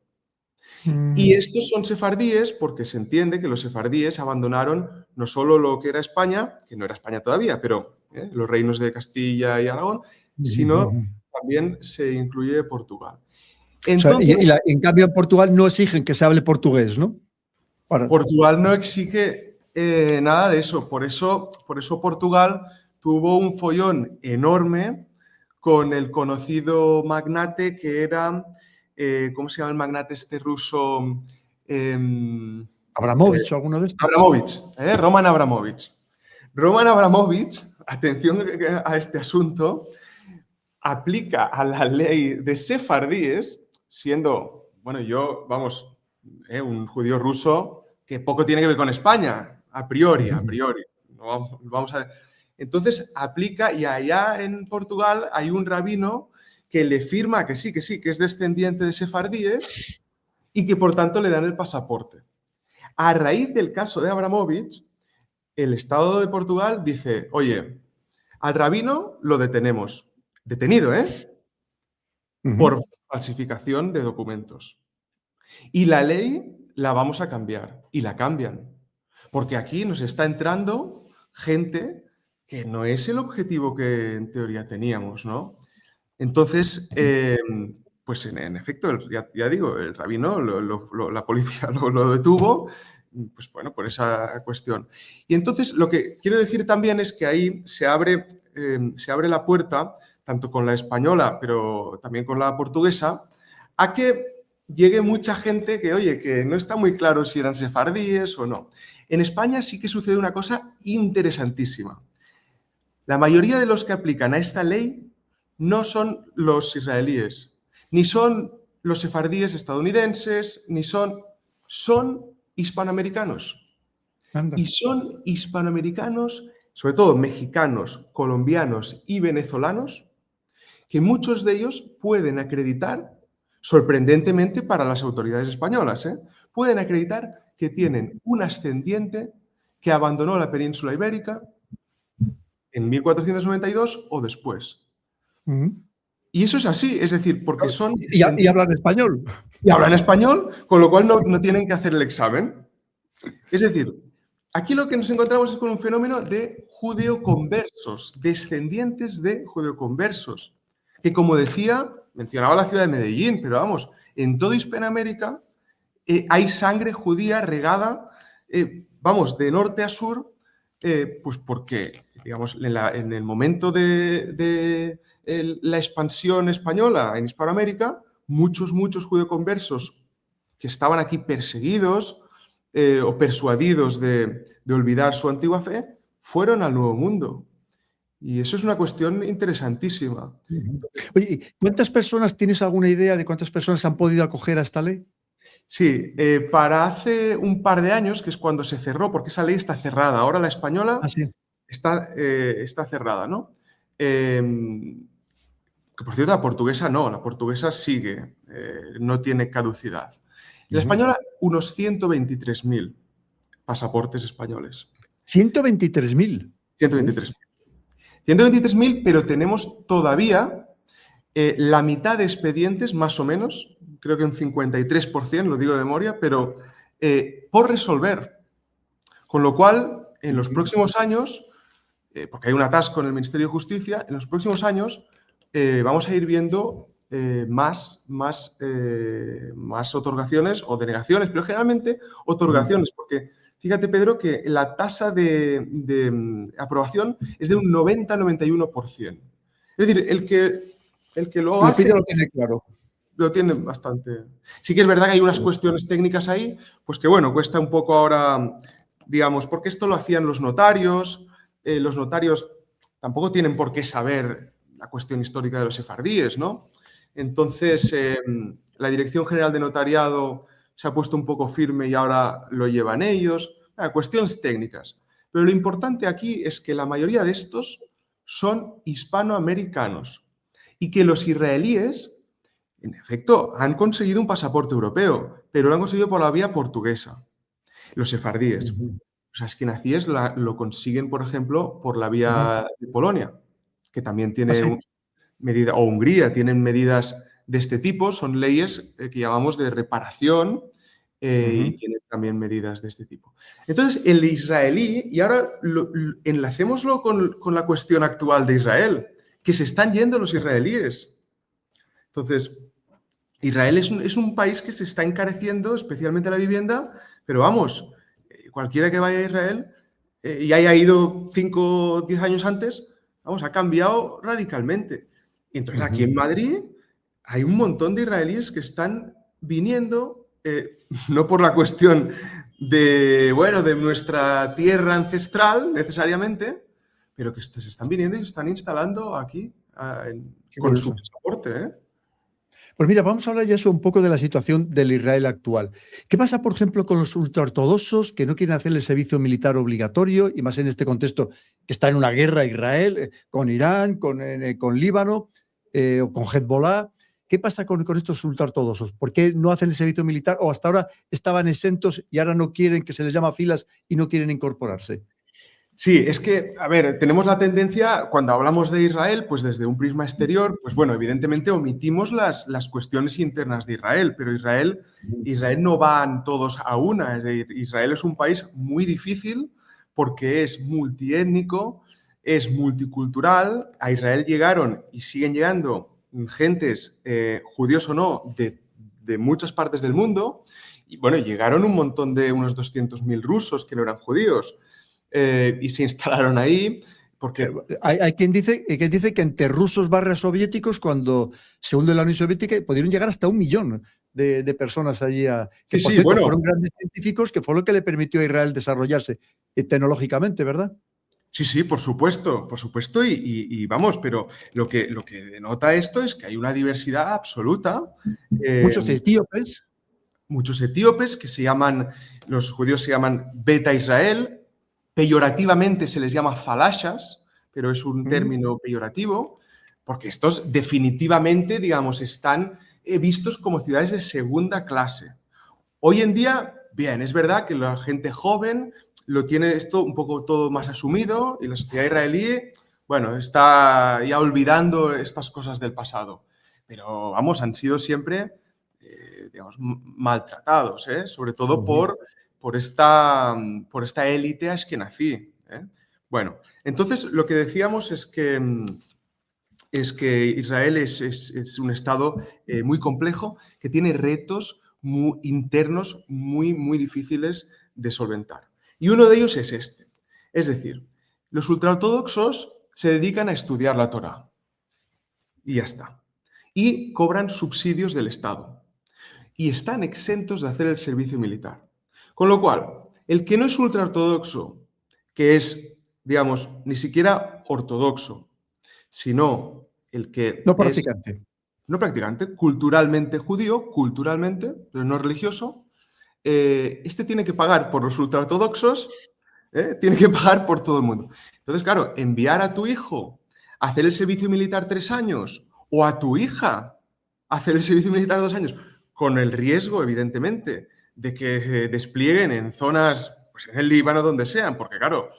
Y estos son sefardíes porque se entiende que los sefardíes abandonaron no solo lo que era España, que no era España todavía, pero los reinos de Castilla y Aragón, sino también se incluye Portugal. Entonces, en cambio, en Portugal no exigen que se hable portugués, ¿no? Portugal no exige nada de eso. Por eso Portugal tuvo un follón enorme con el conocido magnate que era ¿cómo se llama el magnate este ruso? Abramovich o alguno de estos. Abramovich, Roman Abramovich. Roman Abramovich, atención a este asunto, aplica a la ley de sefardíes, siendo, bueno, yo, vamos, un judío ruso que poco tiene que ver con España, a priori. No, vamos a... Entonces aplica, y allá en Portugal hay un rabino que le firma que sí, que es descendiente de sefardíes y que por tanto le dan el pasaporte. A raíz del caso de Abramovich, el Estado de Portugal dice, oye, al rabino lo detenemos. Detenido, por falsificación de documentos. Y la ley la vamos a cambiar. Y la cambian. Porque aquí nos está entrando gente que no es el objetivo que en teoría teníamos, ¿no? Entonces, pues en efecto, ya digo, el rabino, la policía lo detuvo, pues bueno, por esa cuestión. Y entonces lo que quiero decir también es que ahí se abre la puerta, tanto con la española, pero también con la portuguesa, a que llegue mucha gente que, oye, que no está muy claro si eran sefardíes o no. En España sí que sucede una cosa interesantísima. La mayoría de los que aplican a esta ley no son los israelíes, ni son los sefardíes estadounidenses, ni son hispanoamericanos. Anda. Y son hispanoamericanos, sobre todo mexicanos, colombianos y venezolanos, que muchos de ellos pueden acreditar, sorprendentemente para las autoridades españolas, pueden acreditar que tienen un ascendiente que abandonó la península ibérica en 1492 o después. Y eso es así, es decir, porque son... Y hablan español. Y hablan español, con lo cual no tienen que hacer el examen. Es decir, aquí lo que nos encontramos es con un fenómeno de judeoconversos, descendientes de judeoconversos, que como decía, mencionaba la ciudad de Medellín, pero vamos, en toda Hispanoamérica hay sangre judía regada, vamos, de norte a sur, pues porque, digamos, en el momento de la expansión española en Hispanoamérica, muchos judeoconversos que estaban aquí perseguidos o persuadidos de olvidar su antigua fe, fueron al Nuevo Mundo. Y eso es una cuestión interesantísima. Oye, ¿cuántas personas, tienes alguna idea de cuántas personas han podido acoger a esta ley? Sí, para hace un par de años, que es cuando se cerró, porque esa ley está cerrada. Ahora la española está cerrada, ¿no? Que por cierto, la portuguesa no, la portuguesa sigue, no tiene caducidad. En la española, unos 123.000 pasaportes españoles. 123.000. 123.000. 123.000, pero tenemos todavía la mitad de expedientes, más o menos, creo que un 53%, lo digo de memoria, pero por resolver. Con lo cual, en los próximos años, porque hay un atasco en el Ministerio de Justicia, en los próximos años vamos a ir viendo más otorgaciones o denegaciones, pero generalmente otorgaciones, porque fíjate, Pedro, que la tasa de aprobación es de un 90-91%. Es decir, el que lo hace... Lo tiene claro. Lo tiene bastante... Sí que es verdad que hay unas cuestiones técnicas ahí, pues que bueno, cuesta un poco ahora, digamos, porque esto lo hacían los notarios tampoco tienen por qué saber la cuestión histórica de los sefardíes, ¿no? Entonces, la Dirección General de Notariado se ha puesto un poco firme y ahora lo llevan ellos. Cuestiones técnicas. Pero lo importante aquí es que la mayoría de estos son hispanoamericanos y que los israelíes, en efecto, han conseguido un pasaporte europeo, pero lo han conseguido por la vía portuguesa. Los sefardíes, los askenazíes lo consiguen, por ejemplo, por la vía de Polonia, que también tiene medida, o Hungría, tienen medidas de este tipo, son leyes que llamamos de reparación y tienen también medidas de este tipo. Entonces, el israelí, y ahora enlacémoslo con la cuestión actual de Israel, que se están yendo los israelíes. Entonces, Israel es un país que se está encareciendo, especialmente la vivienda, pero vamos, cualquiera que vaya a Israel y haya ido 5 o 10 años antes, vamos, ha cambiado radicalmente. Y entonces aquí en Madrid hay un montón de israelíes que están viniendo, no por la cuestión de, bueno, de nuestra tierra ancestral necesariamente, pero que se están viniendo y se están instalando aquí con su pasaporte, ¿eh? Pues mira, vamos a hablar ya eso un poco de la situación del Israel actual. ¿Qué pasa, por ejemplo, con los ultraortodoxos que no quieren hacer el servicio militar obligatorio, y más en este contexto que está en una guerra Israel con Irán, con Líbano o con Hezbollah? ¿Qué pasa con estos ultraortodoxos? ¿Por qué no hacen el servicio militar o hasta ahora estaban exentos y ahora no quieren, que se les llama filas, y no quieren incorporarse? Sí, es que, a ver, tenemos la tendencia, cuando hablamos de Israel, pues desde un prisma exterior, pues bueno, evidentemente omitimos las cuestiones internas de Israel, pero Israel no van todos a una. Es decir, Israel es un país muy difícil porque es multiétnico, es multicultural. A Israel llegaron y siguen llegando gentes, judíos o no, de muchas partes del mundo. Y bueno, llegaron un montón de unos 200.000 rusos que no eran judíos. Y se instalaron ahí porque... Hay quien dice que entre rusos barra soviéticos, cuando se hunde la Unión Soviética, pudieron llegar hasta 1 millón de personas allí. Que, por cierto, bueno, fueron grandes científicos, que fue lo que le permitió a Israel desarrollarse tecnológicamente, ¿verdad? Sí, por supuesto, y vamos, pero lo que denota esto es que hay una diversidad absoluta. Muchos etíopes. Muchos etíopes que los judíos se llaman Beta Israel. Peyorativamente se les llama falashas, pero es un término peyorativo, porque estos definitivamente, digamos, están vistos como ciudades de segunda clase. Hoy en día, bien, es verdad que la gente joven lo tiene esto un poco todo más asumido y la sociedad israelí, bueno, está ya olvidando estas cosas del pasado. Pero, vamos, han sido siempre, digamos, maltratados, sobre todo por esta élite ashkenazí, ¿eh? Bueno, entonces lo que decíamos es que Israel es un estado muy complejo que tiene retos internos muy, muy difíciles de solventar. Y uno de ellos es este. Es decir, los ultraortodoxos se dedican a estudiar la Torá. Y ya está. Y cobran subsidios del Estado. Y están exentos de hacer el servicio militar. Con lo cual, el que no es ultraortodoxo, que es, digamos, ni siquiera ortodoxo, sino el que no practicante. No practicante, culturalmente judío, culturalmente, pero no religioso, este tiene que pagar por los ultraortodoxos, tiene que pagar por todo el mundo. Entonces, claro, enviar a tu hijo a hacer el servicio militar 3 años o a tu hija a hacer el servicio militar 2 años, con el riesgo, evidentemente, de que desplieguen en zonas, pues en el Líbano, donde sean, porque claro,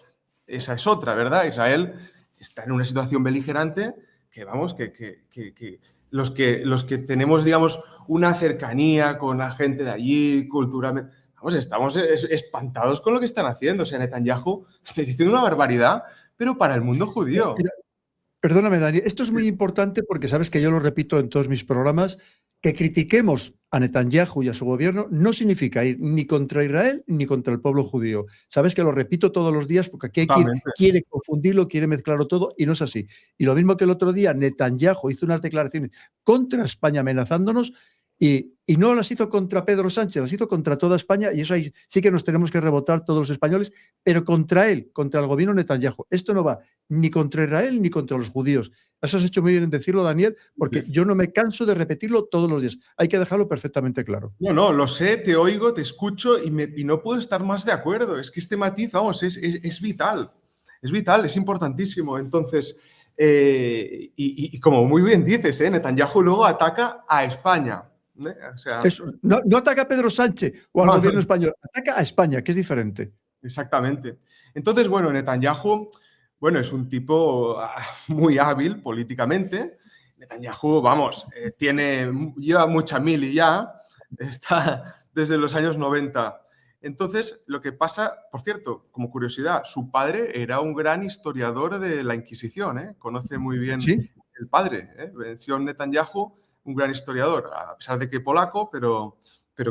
esa es otra, ¿verdad? Israel está en una situación beligerante que, vamos, que los que tenemos, digamos, una cercanía con la gente de allí, culturalmente, vamos, estamos espantados con lo que están haciendo. O sea, Netanyahu está diciendo una barbaridad, pero para el mundo judío. Mira, perdóname, Dani, esto es muy importante porque sabes que yo lo repito en todos mis programas. Que critiquemos a Netanyahu y a su gobierno no significa ir ni contra Israel ni contra el pueblo judío. Sabes que lo repito todos los días porque aquí hay quien quiere confundirlo, quiere mezclarlo todo y no es así. Y lo mismo que el otro día, Netanyahu hizo unas declaraciones contra España amenazándonos y no las hizo contra Pedro Sánchez, las hizo contra toda España, y eso ahí sí que nos tenemos que rebotar todos los españoles, pero contra él, contra el gobierno Netanyahu. Esto no va ni contra Israel ni contra los judíos. Eso has hecho muy bien en decirlo, Daniel, porque yo no me canso de repetirlo todos los días. Hay que dejarlo perfectamente claro. No, lo sé, te oigo, te escucho y no puedo estar más de acuerdo. Es que este matiz, vamos, es vital. Es vital, es importantísimo. Entonces, y como muy bien dices, Netanyahu luego ataca a España. O sea, eso, no ataca a Pedro Sánchez o al gobierno español, ataca a España, que es diferente. Exactamente. Entonces, bueno, Netanyahu, bueno, es un tipo muy hábil políticamente. Netanyahu, vamos, lleva mucha mili ya, está desde los años 90. Entonces, lo que pasa, por cierto, como curiosidad, su padre era un gran historiador de la Inquisición, conoce muy bien el padre, Benzion Netanyahu, un gran historiador, a pesar de que polaco, pero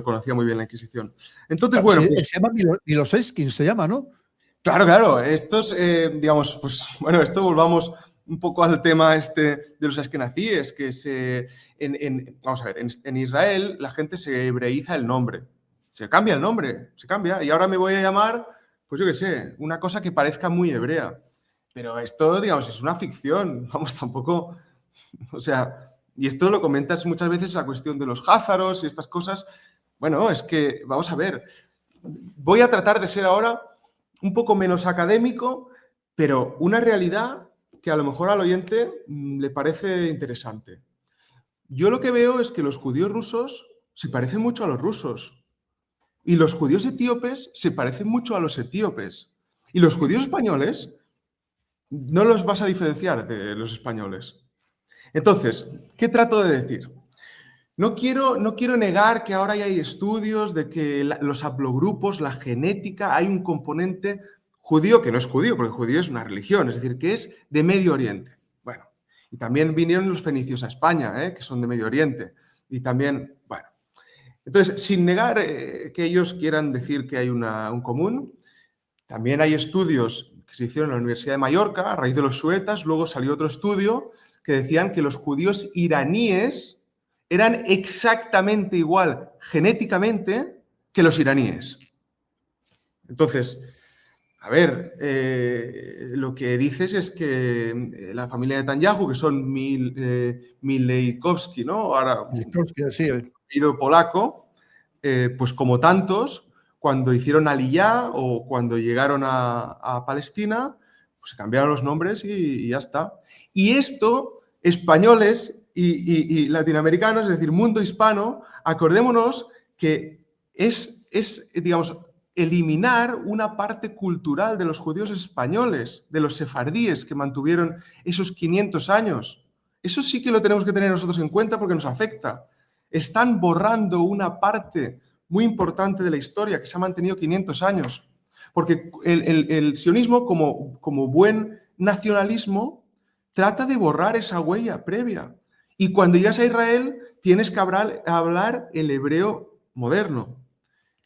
conocía muy bien la Inquisición. Entonces, bueno... Pues, se llama Milosevsky, se llama, ¿no? Claro. Estos, digamos, pues, bueno, esto volvamos un poco al tema de los askenazíes, que vamos a ver, en Israel la gente se hebreiza el nombre. Se cambia el nombre, se cambia. Y ahora me voy a llamar, pues yo qué sé, una cosa que parezca muy hebrea. Pero esto, digamos, es una ficción. Vamos, tampoco... O sea, y esto lo comentas muchas veces, la cuestión de los házaros y estas cosas. Bueno, es que, vamos a ver, voy a tratar de ser ahora un poco menos académico, pero una realidad que a lo mejor al oyente le parece interesante. Yo lo que veo es que los judíos rusos se parecen mucho a los rusos y los judíos etíopes se parecen mucho a los etíopes y los judíos españoles no los vas a diferenciar de los españoles. Entonces, ¿qué trato de decir? No quiero negar que ahora ya hay estudios de que los haplogrupos, la genética, hay un componente judío que no es judío, porque judío es una religión, es decir, que es de Medio Oriente. Bueno, y también vinieron los fenicios a España, que son de Medio Oriente. Y también, bueno. Entonces, sin negar que ellos quieran decir que hay un común, también hay estudios que se hicieron en la Universidad de Mallorca a raíz de los suetas, luego salió otro estudio que decían que los judíos iraníes eran exactamente igual genéticamente que los iraníes. Entonces, a ver, lo que dices es que la familia de Netanyahu, que son Milejkovski, ¿no? Ahora, Sí. apellido polaco, pues como tantos, cuando hicieron Aliyá o cuando llegaron a Palestina, pues se cambiaron los nombres y ya está. Y esto, españoles y latinoamericanos, es decir, mundo hispano, acordémonos que es, digamos, eliminar una parte cultural de los judíos españoles, de los sefardíes que mantuvieron esos 500 años. Eso sí que lo tenemos que tener nosotros en cuenta porque nos afecta. Están borrando una parte muy importante de la historia que se ha mantenido 500 años. Porque el sionismo, como buen nacionalismo, trata de borrar esa huella previa. Y cuando llegas a Israel, tienes que hablar el hebreo moderno,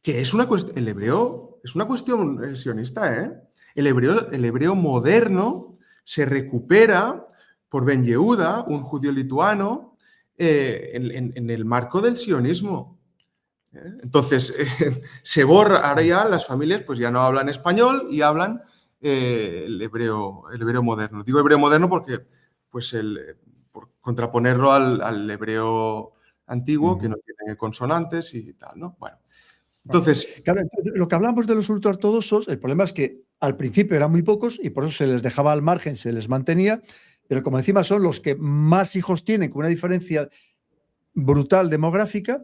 que es una cuestión. El hebreo es una cuestión sionista, ¿eh? El hebreo moderno se recupera por Ben Yehuda, un judío lituano, en el marco del sionismo. Entonces, se borra, ahora ya las familias pues ya no hablan español y hablan el hebreo moderno. Digo hebreo moderno porque, pues, por contraponerlo al hebreo antiguo, que no tiene consonantes y tal, ¿no? Bueno, entonces... Claro, lo que hablamos de los ultraortodoxos, el problema es que al principio eran muy pocos y por eso se les dejaba al margen, se les mantenía, pero como encima son los que más hijos tienen, con una diferencia brutal demográfica,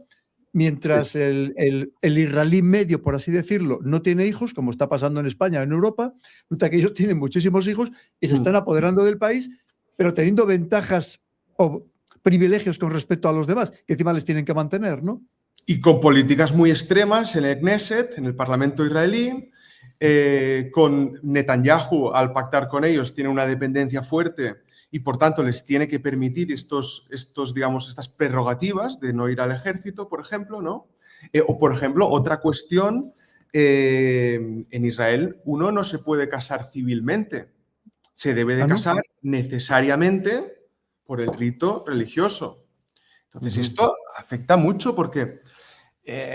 mientras sí, el israelí medio, por así decirlo, no tiene hijos, como está pasando en España o en Europa, resulta que ellos tienen muchísimos hijos y se están apoderando del país, pero teniendo ventajas o privilegios con respecto a los demás, que encima les tienen que mantener, ¿no? Y con políticas muy extremas en el Knesset, en el Parlamento israelí, con Netanyahu, al pactar con ellos, tiene una dependencia fuerte y por tanto les tiene que permitir digamos, estas prerrogativas de no ir al ejército, por ejemplo, ¿no? O, por ejemplo, otra cuestión, en Israel uno no se puede casar civilmente, se debe de casar necesariamente por el rito religioso. Entonces, esto afecta mucho porque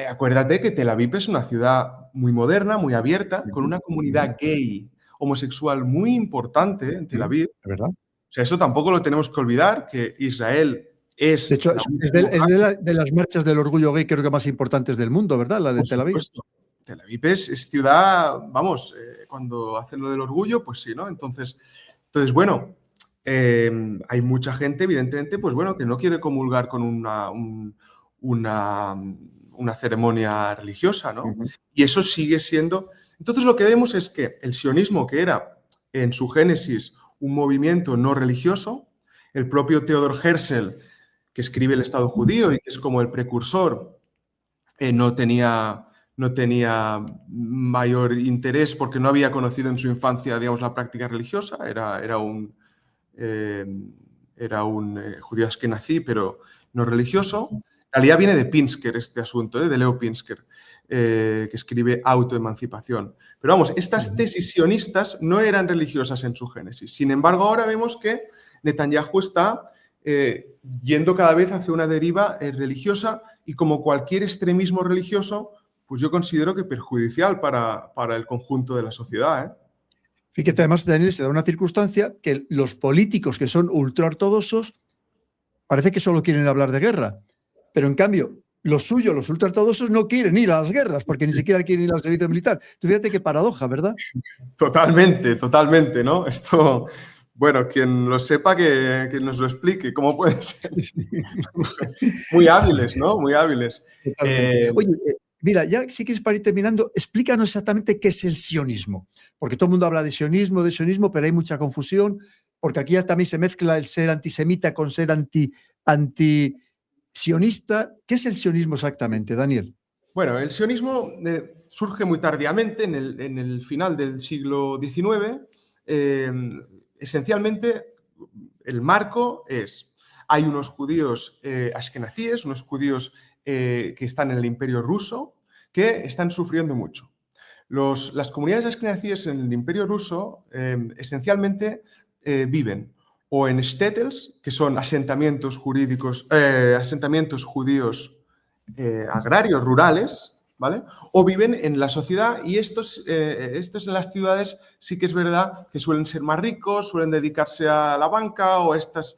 acuérdate que Tel Aviv es una ciudad muy moderna, muy abierta, con una comunidad gay, homosexual muy importante en Tel Aviv. ¿Es verdad? O sea, eso tampoco lo tenemos que olvidar, que Israel es... De hecho, es de las marchas del orgullo gay creo que más importantes del mundo, ¿verdad? La de Tel Aviv. Por supuesto. Tel Aviv es ciudad, vamos, cuando hacen lo del orgullo, pues sí, ¿no? Entonces bueno, hay mucha gente, evidentemente, pues bueno, que no quiere comulgar con una ceremonia religiosa, ¿no? Y eso sigue siendo... Entonces lo que vemos es que el sionismo, que era en su génesis un movimiento no religioso, el propio Theodor Herzl, que escribe El Estado judío y que es como el precursor, no tenía mayor interés porque no había conocido en su infancia, digamos, la práctica religiosa, era un judío askenazí, pero no religioso. En realidad viene de Pinsker este asunto, de Leo Pinsker. que escribe Autoemancipación. Pero vamos, estas tesis sionistas no eran religiosas en su génesis. Sin embargo, ahora vemos que Netanyahu está yendo cada vez hacia una deriva religiosa y, como cualquier extremismo religioso, pues yo considero que perjudicial para el conjunto de la sociedad, ¿eh? Fíjate, además, Daniel, se da una circunstancia que los políticos que son ultraortodoxos parece que solo quieren hablar de guerra, pero en cambio los suyos, los ultraortodoxos, no quieren ir a las guerras porque ni siquiera quieren ir al servicio militar. Tú fíjate qué paradoja, ¿verdad? Totalmente, totalmente, ¿no? Esto, bueno, quien lo sepa que nos lo explique, ¿cómo puede ser? Muy hábiles, ¿no? Muy hábiles. Oye, mira, ya si quieres para ir terminando, explícanos exactamente qué es el sionismo, porque todo el mundo habla de sionismo, pero hay mucha confusión, porque aquí ya también se mezcla el ser antisemita con ser anti-sionista. ¿Qué es el sionismo exactamente, Daniel? Bueno, el sionismo surge muy tardíamente, en el final del siglo XIX. Esencialmente, el marco es, hay unos judíos ashkenazíes, unos judíos que están en el Imperio ruso, que están sufriendo mucho. Las comunidades ashkenazíes en el Imperio ruso esencialmente viven o en shtetls, que son asentamientos judíos agrarios, rurales, ¿vale? O viven en la sociedad, y estos en las ciudades sí que es verdad que suelen ser más ricos, suelen dedicarse a la banca o a estos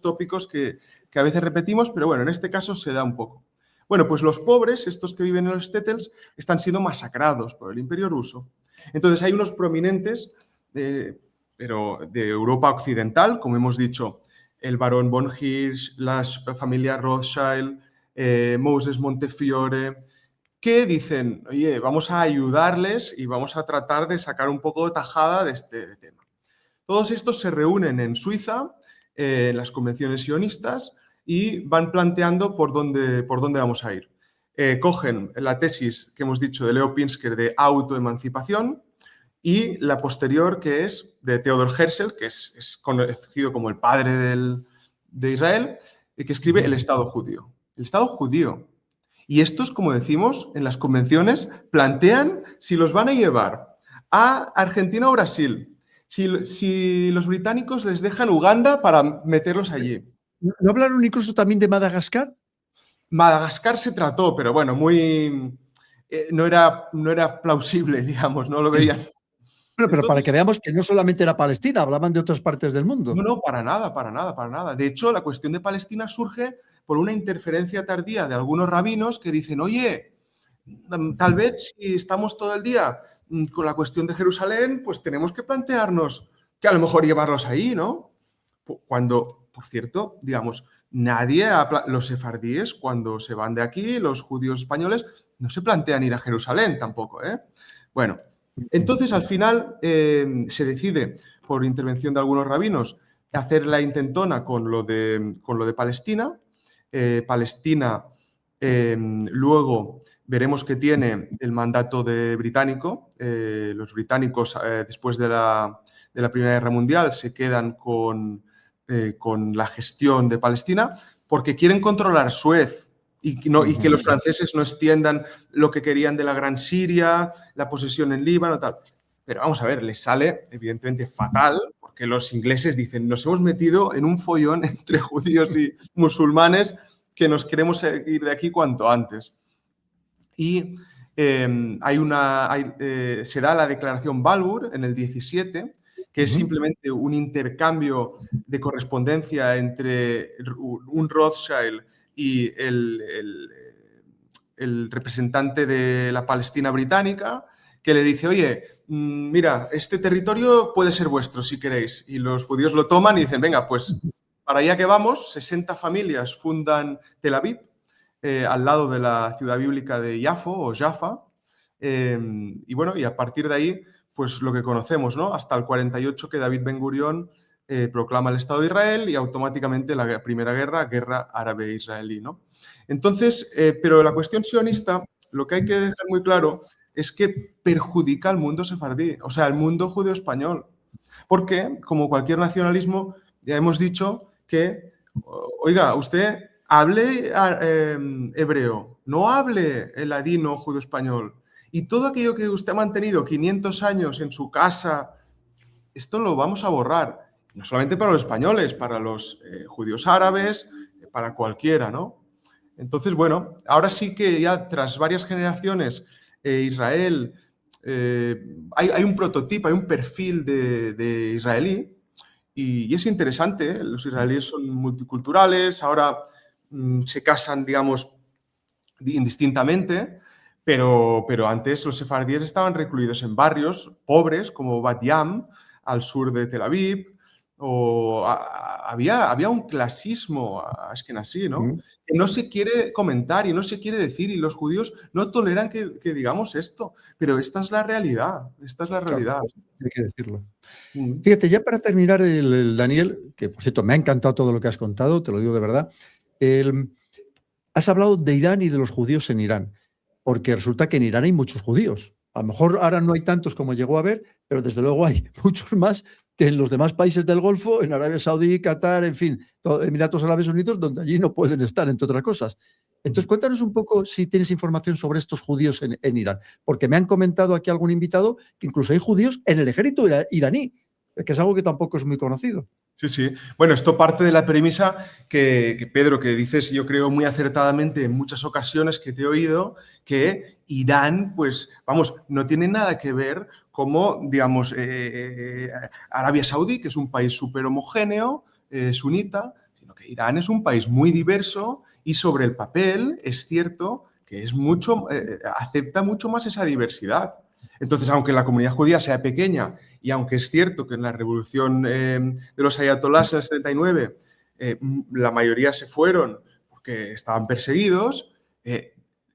tópicos que a veces repetimos, pero bueno, en este caso se da un poco. Bueno, pues los pobres, estos que viven en los shtetls, están siendo masacrados por el Imperio ruso. Entonces hay unos prominentes, pero de Europa occidental, como hemos dicho, el barón von Hirsch, la familia Rothschild, Moses Montefiore, que dicen, oye, vamos a ayudarles y vamos a tratar de sacar un poco de tajada de este tema. Todos estos se reúnen en Suiza, en las convenciones sionistas, y van planteando por dónde vamos a ir. Cogen la tesis que hemos dicho de Leo Pinsker de autoemancipación y la posterior, que es de Theodor Herzl, que es conocido como el padre de Israel, que escribe El Estado judío. El Estado judío. Y estos, como decimos, en las convenciones plantean si los van a llevar a Argentina o Brasil, si los británicos les dejan Uganda para meterlos allí. ¿No hablaron incluso también de Madagascar? Madagascar se trató, pero bueno, no era plausible, digamos, no lo veían. Bueno, pero para que veamos que no solamente era Palestina, hablaban de otras partes del mundo. No, para nada. De hecho, la cuestión de Palestina surge por una interferencia tardía de algunos rabinos que dicen, oye, tal vez si estamos todo el día con la cuestión de Jerusalén, pues tenemos que plantearnos que a lo mejor llevarlos ahí, ¿no? Cuando, por cierto, digamos, los sefardíes, cuando se van de aquí, los judíos españoles, no se plantean ir a Jerusalén tampoco, ¿eh? Bueno, entonces al final se decide, por intervención de algunos rabinos, hacer la intentona con lo de Palestina. Palestina luego veremos que tiene el mandato británico. Los británicos, después de la Primera Guerra Mundial, se quedan con la gestión de Palestina porque quieren controlar Suez y que los franceses no extiendan lo que querían de la Gran Siria, la posesión en Líbano, tal. Pero vamos a ver, les sale evidentemente fatal, porque los ingleses dicen, nos hemos metido en un follón entre judíos y musulmanes que nos queremos ir de aquí cuanto antes. Y se da la declaración Balfour en el 17, que es simplemente un intercambio de correspondencia entre un Rothschild y el representante de la Palestina británica, que le dice, oye, mira, este territorio puede ser vuestro si queréis. Y los judíos lo toman y dicen, venga, pues para allá que vamos. 60 familias fundan Tel Aviv, al lado de la ciudad bíblica de Yafo o Jaffa. Y bueno, y a partir de ahí, pues lo que conocemos, ¿no? Hasta el 48, que David Ben Gurión proclama el Estado de Israel y automáticamente la Primera Guerra árabe-israelí, ¿no? Entonces, pero la cuestión sionista, lo que hay que dejar muy claro es que perjudica al mundo sefardí, o sea, al mundo judío español. Porque, como cualquier nacionalismo, ya hemos dicho que, oiga, usted hable hebreo, no hable el ladino judío-español. Y todo aquello que usted ha mantenido 500 años en su casa, esto lo vamos a borrar. No solamente para los españoles, para los judíos árabes, para cualquiera, ¿no? Entonces, bueno, ahora sí que ya tras varias generaciones, Israel, hay un prototipo, hay un perfil de israelí y es interesante, ¿eh? Los israelíes son multiculturales, ahora se casan, digamos, indistintamente, pero antes los sefardíes estaban recluidos en barrios pobres como Bat Yam, al sur de Tel Aviv, o había un clasismo ashkenazí, ¿no? Mm. Que no se quiere comentar y no se quiere decir, y los judíos no toleran que digamos esto, pero esta es la realidad, esta es la Claro, realidad. hay que decirlo. Mm. Fíjate, ya para terminar, Daniel, que por cierto me ha encantado todo lo que has contado, te lo digo de verdad. Has hablado de Irán y de los judíos en Irán, porque resulta que en Irán hay muchos judíos. A lo mejor ahora no hay tantos como llegó a haber, pero desde luego hay muchos más que en los demás países del Golfo, en Arabia Saudí, Qatar, en fin, Emiratos Árabes Unidos, donde allí no pueden estar, entre otras cosas. Entonces, cuéntanos un poco si tienes información sobre estos judíos en Irán, porque me han comentado aquí algún invitado que incluso hay judíos en el ejército iraní, que es algo que tampoco es muy conocido. Sí, sí. Bueno, esto parte de la premisa que Pedro, que dices, yo creo muy acertadamente en muchas ocasiones que te he oído, que Irán, pues, vamos, no tiene nada que ver como, digamos, Arabia Saudí, que es un país súper homogéneo, sunita, sino que Irán es un país muy diverso y sobre el papel es cierto que es mucho, acepta mucho más esa diversidad. Entonces, aunque la comunidad judía sea pequeña y aunque es cierto que en la revolución de los ayatolás en el 79 la mayoría se fueron porque estaban perseguidos,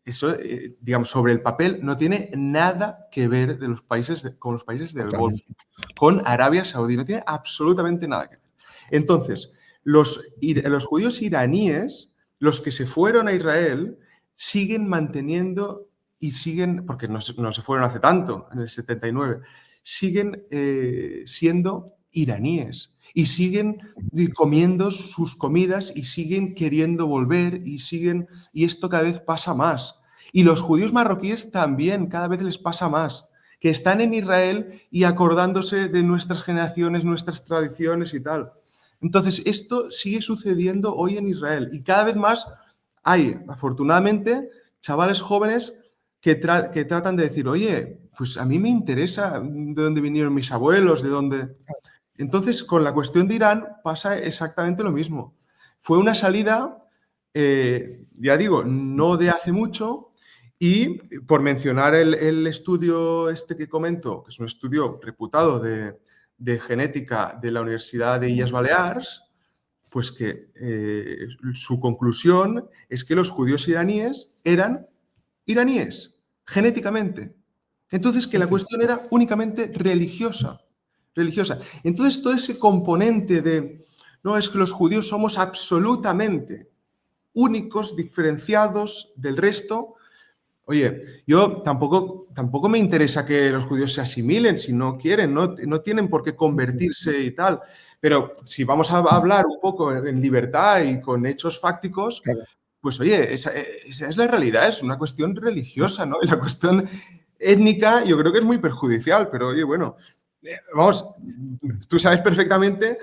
eso, digamos, sobre el papel no tiene nada que ver con los países del Golfo, con Arabia Saudí, no tiene absolutamente nada que ver. Entonces, los judíos iraníes, los que se fueron a Israel, siguen manteniendo y siguen, porque no se fueron hace tanto, en el 79, siguen siendo iraníes y siguen comiendo sus comidas y siguen queriendo volver y esto cada vez pasa más. Y los judíos marroquíes también, cada vez les pasa más, que están en Israel y acordándose de nuestras generaciones, nuestras tradiciones y tal. Entonces, esto sigue sucediendo hoy en Israel y cada vez más hay, afortunadamente, chavales jóvenes que tratan de decir, oye, pues a mí me interesa de dónde vinieron mis abuelos, de dónde... Entonces, con la cuestión de Irán pasa exactamente lo mismo. Fue una salida, ya digo, no de hace mucho, y por mencionar el estudio este que comento, que es un estudio reputado de genética de la Universidad de Illes Balears, pues que su conclusión es que los judíos iraníes eran iraníes, genéticamente. Entonces, que la cuestión era únicamente religiosa. Entonces, todo ese componente de, no, es que los judíos somos absolutamente únicos, diferenciados del resto. Oye, yo tampoco me interesa que los judíos se asimilen si no quieren, no tienen por qué convertirse y tal. Pero si vamos a hablar un poco en libertad y con hechos fácticos, Claro. pues oye, esa es la realidad, es una cuestión religiosa, ¿no? Y la cuestión étnica yo creo que es muy perjudicial, pero oye, bueno, vamos, tú sabes perfectamente,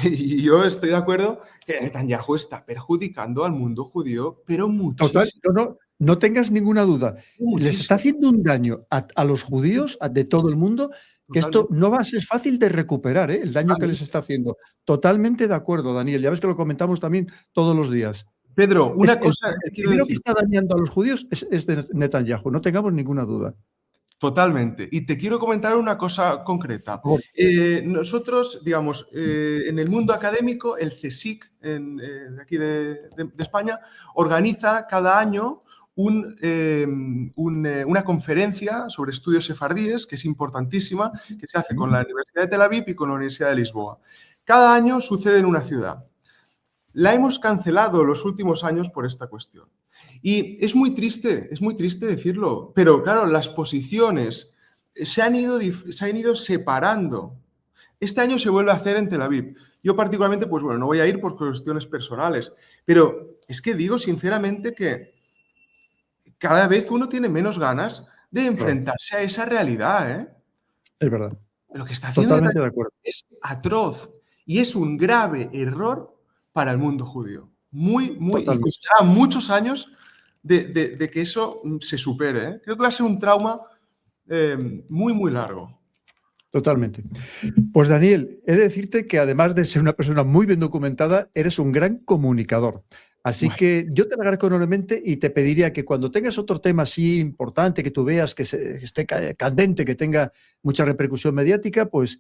y yo estoy de acuerdo, que Netanyahu está perjudicando al mundo judío, pero muchísimo. Total, no tengas ninguna duda. Les está Muchísimo. haciendo un daño a los judíos de todo el mundo, que esto Totalmente. no va a ser fácil de recuperar, ¿eh? El daño que les está haciendo. Totalmente de acuerdo, Daniel. Ya ves que lo comentamos también todos los días. Pedro, Es una cosa el que quiero primero que decir. está dañando a los judíos es de Netanyahu, no tengamos ninguna duda. Totalmente. Y te quiero comentar una cosa concreta. Por favor. Nosotros, digamos, en el mundo académico, el CSIC de aquí de España organiza cada año una conferencia sobre estudios sefardíes, que es importantísima, que se hace con la Universidad de Tel Aviv y con la Universidad de Lisboa. Cada año sucede en una ciudad. La hemos cancelado los últimos años por esta cuestión. Y es muy triste decirlo, pero claro, las posiciones se han ido separando. Este año se vuelve a hacer en Tel Aviv. Yo particularmente, pues bueno, no voy a ir por cuestiones personales, pero es que digo sinceramente que cada vez uno tiene menos ganas de enfrentarse a esa realidad, ¿eh? Es verdad. Lo que está haciendo Totalmente de Netanyahu acuerdo. es atroz y es un grave error para el mundo judío. Y Totalmente. costará muchos años de que eso se supere, ¿eh? Creo que va a ser un trauma muy largo. Totalmente. Pues Daniel, he de decirte que además de ser una persona muy bien documentada, eres un gran comunicador. Así Bueno, que yo te lo agradezco enormemente y te pediría que cuando tengas otro tema así importante, que tú veas que esté candente, que tenga mucha repercusión mediática, pues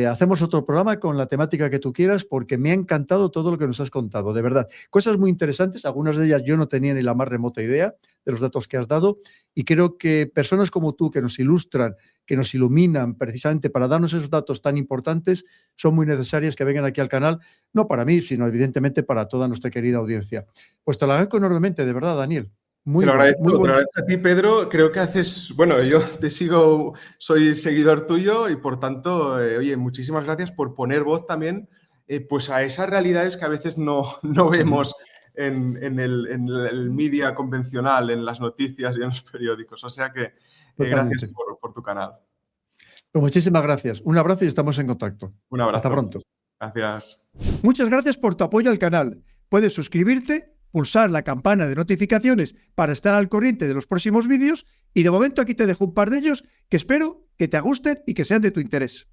hacemos otro programa con la temática que tú quieras, porque me ha encantado todo lo que nos has contado, de verdad. Cosas muy interesantes, algunas de ellas yo no tenía ni la más remota idea de los datos que has dado, y creo que personas como tú que nos ilustran, que nos iluminan precisamente para darnos esos datos tan importantes, son muy necesarias que vengan aquí al canal, no para mí, sino evidentemente para toda nuestra querida audiencia. Pues te lo agradezco enormemente, de verdad, Daniel. te lo Muy agradezco, te lo buen. agradezco a ti, Pedro. Creo que haces, bueno, yo te sigo, soy seguidor tuyo y por tanto, oye, muchísimas gracias por poner voz también pues a esas realidades que a veces no vemos en el media convencional, en las noticias y en los periódicos. O sea que gracias Totalmente. por tu canal. Pues muchísimas gracias. Un abrazo y estamos en contacto. Un Hasta abrazo. pronto. Gracias. Muchas gracias por tu apoyo al canal. Puedes suscribirte, pulsar la campana de notificaciones para estar al corriente de los próximos vídeos y de momento aquí te dejo un par de ellos que espero que te gusten y que sean de tu interés.